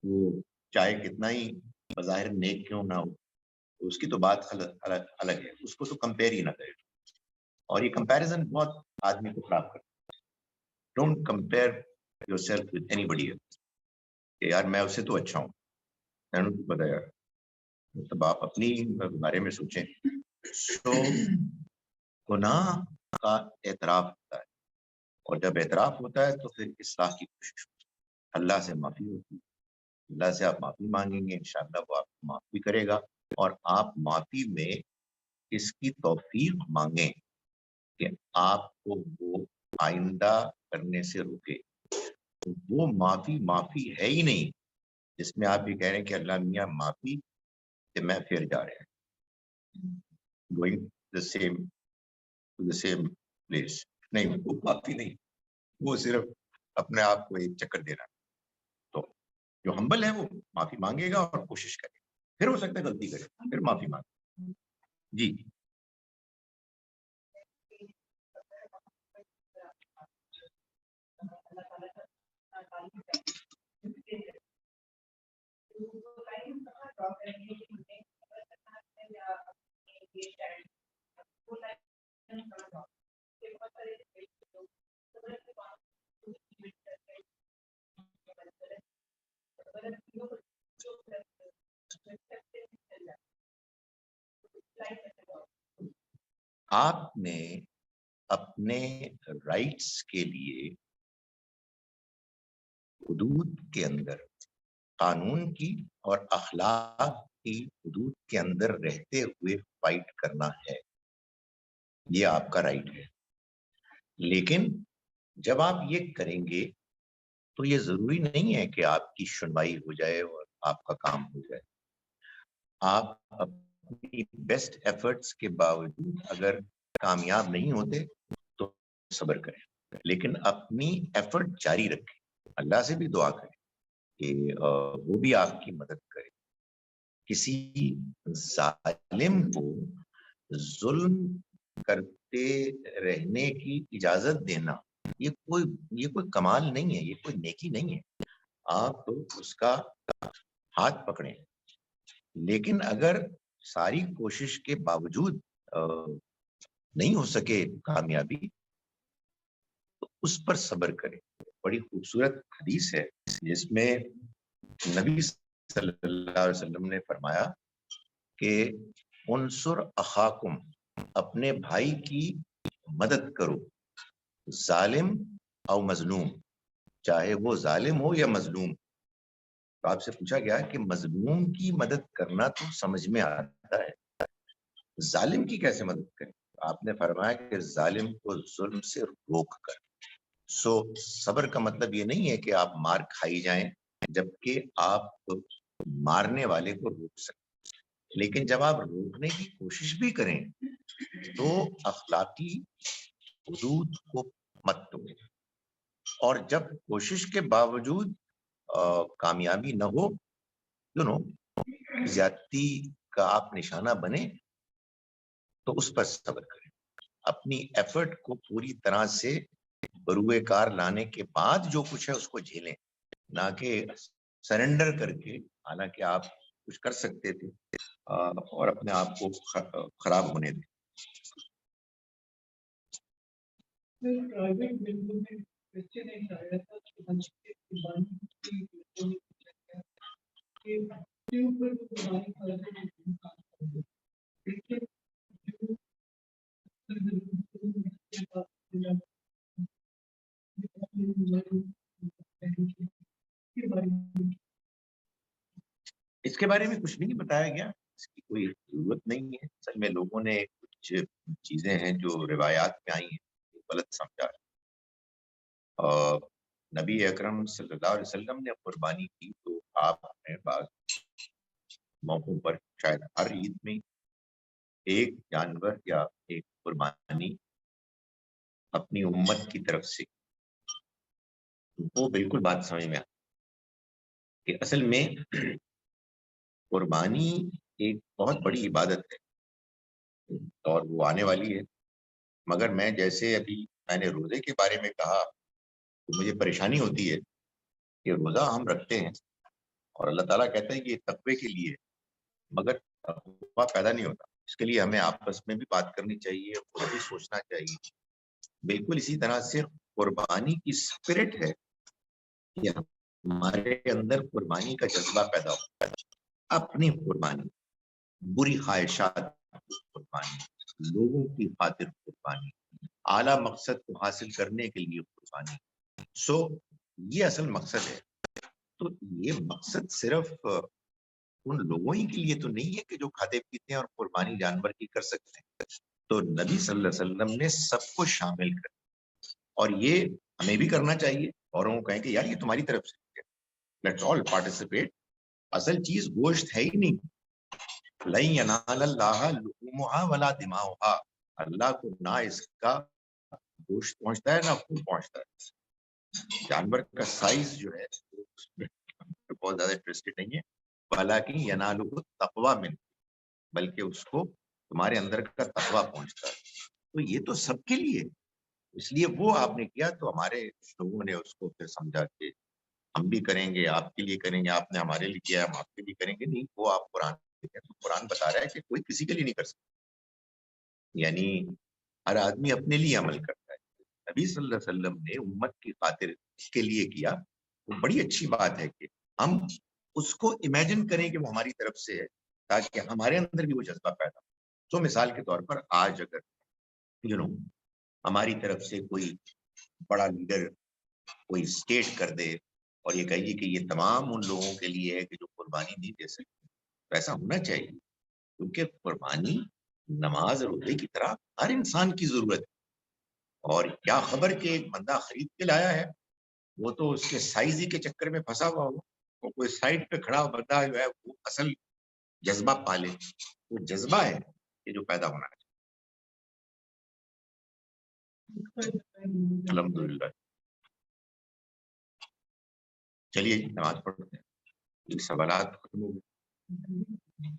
وہ چاہے کتنا ہی بظاہر نیک کیوں نہ ہو، اس کی تو بات الگ ہے، اس کو تو کمپیئر ہی نہ کرے، اور یہ کمپیریزن بہت آدمی کو خراب کرتا ہے۔ Don't compare yourself with anybody else کہ یار میں اس سے تو اچھا ہوں، میں نے پتا یار، مطلب آپ اپنی بارے میں سوچیں۔ تو گناہ کا اعتراف ہوتا ہے، اور جب اعتراف ہوتا ہے تو پھر اصلاح کی کوشش ہوتی ہے، اللہ سے معافی ہوتی ہے، اللہ سے آپ معافی مانگیں گے، انشاءاللہ وہ آپ کو معافی کرے گا، اور آپ معافی میں اس کی توفیق مانگیں کہ آپ کو وہ آئندہ کرنے سے روکے۔ وہ معافی ہے ہی نہیں جس میں آپ یہ کہہ رہے ہیں کہ اللہ میاں معافی کہ میں پھر جا رہا ہوں گوئنگ the same place، نہیں وہ معافی نہیں، وہ صرف اپنے آپ کو ایک چکر دینا۔ تو جو ہمبل ہے وہ معافی مانگے گا اور کوشش کرے گا، پھر ہو سکتا ہے غلطی کرے پھر معافی مانگے۔ جی آپ نے اپنے رائٹس کے لیے حدود کے اندر، قانون کی اور اخلاق کی حدود کے اندر رہتے ہوئے فائٹ کرنا ہے، یہ آپ کا رائٹ ہے۔ لیکن جب آپ یہ کریں گے تو یہ ضروری نہیں ہے کہ آپ کی سنوائی ہو جائے اور آپ کا کام ہو جائے۔ آپ اپنی بیسٹ ایفرٹس کے باوجود اگر کامیاب نہیں ہوتے تو صبر کریں، لیکن اپنی ایفرٹ جاری رکھیں، اللہ سے بھی دعا کریں کہ وہ بھی آپ کی مدد کرے۔ کسی ظالم کو ظلم کرتے رہنے کی اجازت دینا یہ کوئی کمال نہیں ہے، یہ کوئی نیکی نہیں ہے. آپ اس کا ہاتھ پکڑیں، لیکن اگر ساری کوشش کے باوجود نہیں ہو سکے کامیابی تو اس پر صبر کریں. بڑی خوبصورت حدیث ہے جس میں نبی صلی اللہ علیہ وسلم نے فرمایا کہ انصر اخاکم، اپنے بھائی کی مدد کرو، ظالم او مظلوم، چاہے وہ ظالم ہو یا مظلوم. تو آپ سے پوچھا گیا کہ مظلوم کی مدد کرنا تو سمجھ میں آتا ہے، ظالم کی کیسے مدد کریں؟ آپ نے فرمایا کہ ظالم کو ظلم سے روک کر. صبر کا مطلب یہ نہیں ہے کہ آپ مار کھائی جائیں، جبکہ آپ مارنے والے کو روک سکیں، لیکن جب آپ روکنے کی کوشش بھی کریں تو اخلاقی حدود کو مت توڑیں. اور جب کوشش کے باوجود کامیابی نہ ہو، زیادتی کا آپ نشانہ بنے، تو اس پر صبر کریں. اپنی ایفرٹ کو پوری طرح سے بروئے کار لانے کے بعد جو کچھ ہے اس کو جھیلیں، نہ کہ سرنڈر کر کے، حالانکہ آپ کچھ کر سکتے تھے، اور اپنے آپ کو خراب ہونے دیں. اس کے بارے میں کچھ بھی نہیں بتایا گیا، اس کی کوئی ضرورت نہیں ہے. اصل میں لوگوں نے کچھ چیزیں ہیں جو روایات میں آئی ہیں غلط سمجھا ہے. نبی اکرم صلی اللہ علیہ وسلم نے قربانی کی تو آپ نے بعض موقعوں پر شاید ہر عید میں ایک جانور یا ایک قربانی اپنی امت کی طرف سے، وہ بالکل بات سمجھ میں آتی کہ اصل میں قربانی ایک بہت بڑی عبادت ہے اور وہ آنے والی ہے. مگر میں جیسے ابھی میں نے روزے کے بارے میں کہا تو مجھے پریشانی ہوتی ہے کہ روزہ ہم رکھتے ہیں اور اللہ تعالیٰ کہتا ہے کہ یہ تقوی کے لیے، مگر تقوی پیدا نہیں ہوتا. اس کے لیے ہمیں آپس میں بھی بات کرنی چاہیے، خود بھی سوچنا چاہیے. بالکل اسی طرح سے قربانی کی اسپرٹ ہے کہ ہمارے اندر قربانی کا جذبہ پیدا ہوتا ہے. اپنی قربانی، بری خواہشات کی قربانی، لوگوں کی خاطر قربانی، اعلیٰ مقصد کو حاصل کرنے کے لیے قربانی. یہ اصل مقصد ہے. تو یہ مقصد صرف ان لوگوں ہی کے لیے تو نہیں ہے کہ جو کھاتے پیتے ہیں اور قربانی جانور کی کر سکتے ہیں. تو نبی صلی اللہ علیہ وسلم نے سب کو شامل کر، اور یہ ہمیں بھی کرنا چاہیے. اوروں کو کہیں کہ یار یہ تمہاری طرف سے لیٹس آل پارٹیسپیٹ. اصل چیز گوشت ہے ہی نہیں. لن ینال اللہ لحومها ولا دماؤها، اللہ کو نہ اس کا گوشت پہنچتا ہے نہ خون پہنچتا ہے. جانور کا سائز جو ہے بہت زیادہ انٹرسٹڈ نہیں ہے. حالانکہ ینالہ التقوی من، بلکہ اس کو تمہارے اندر کا تقوی پہنچتا ہے. تو یہ تو سب کے لیے، اس لیے وہ آپ نے کیا تو ہمارے لوگوں نے اس کو پھر سمجھا کہ ہم بھی کریں گے، آپ کے لیے کریں گے، آپ نے ہمارے لیے کیا ہم آپ کے لیے کریں گے. نہیں، وہ آپ قرآن تو قرآن بتا رہا ہے کہ کوئی کسی کے لیے نہیں کر سکتا، یعنی ہر آدمی اپنے لیے عمل کرتا ہے. نبی صلی اللہ علیہ وسلم نے امت کی خاطر کے لیے کیا. وہ بڑی اچھی بات ہے کہ ہم اس کو امیجن کریں کہ وہ ہماری طرف سے ہے، تاکہ ہمارے اندر بھی وہ جذبہ پیدا ہو. تو مثال کے طور پر آج اگر ہماری طرف سے کوئی بڑا لیڈر کوئی اسٹیٹ کر دے اور یہ کہیے کہ یہ تمام ان لوگوں کے لیے ہے کہ جو قربانی نہیں دے سکتے، تو ایسا ہونا چاہیے. کیونکہ قربانی نماز روزے کی طرح ہر انسان کی ضرورت ہے. اور کیا خبر کہ ایک بندہ خرید کے لایا ہے، وہ تو اس کے سائز ہی کے چکر میں پھنسا ہوا ہو. وہ کوئی سائڈ پہ کھڑا بندہ جو ہے وہ اصل جذبہ پالے. وہ جذبہ ہے کہ جو پیدا ہونا ہے. الحمدللہ. چلیے نماز پڑھتے ہیں. سوالات ختم ہو گئے.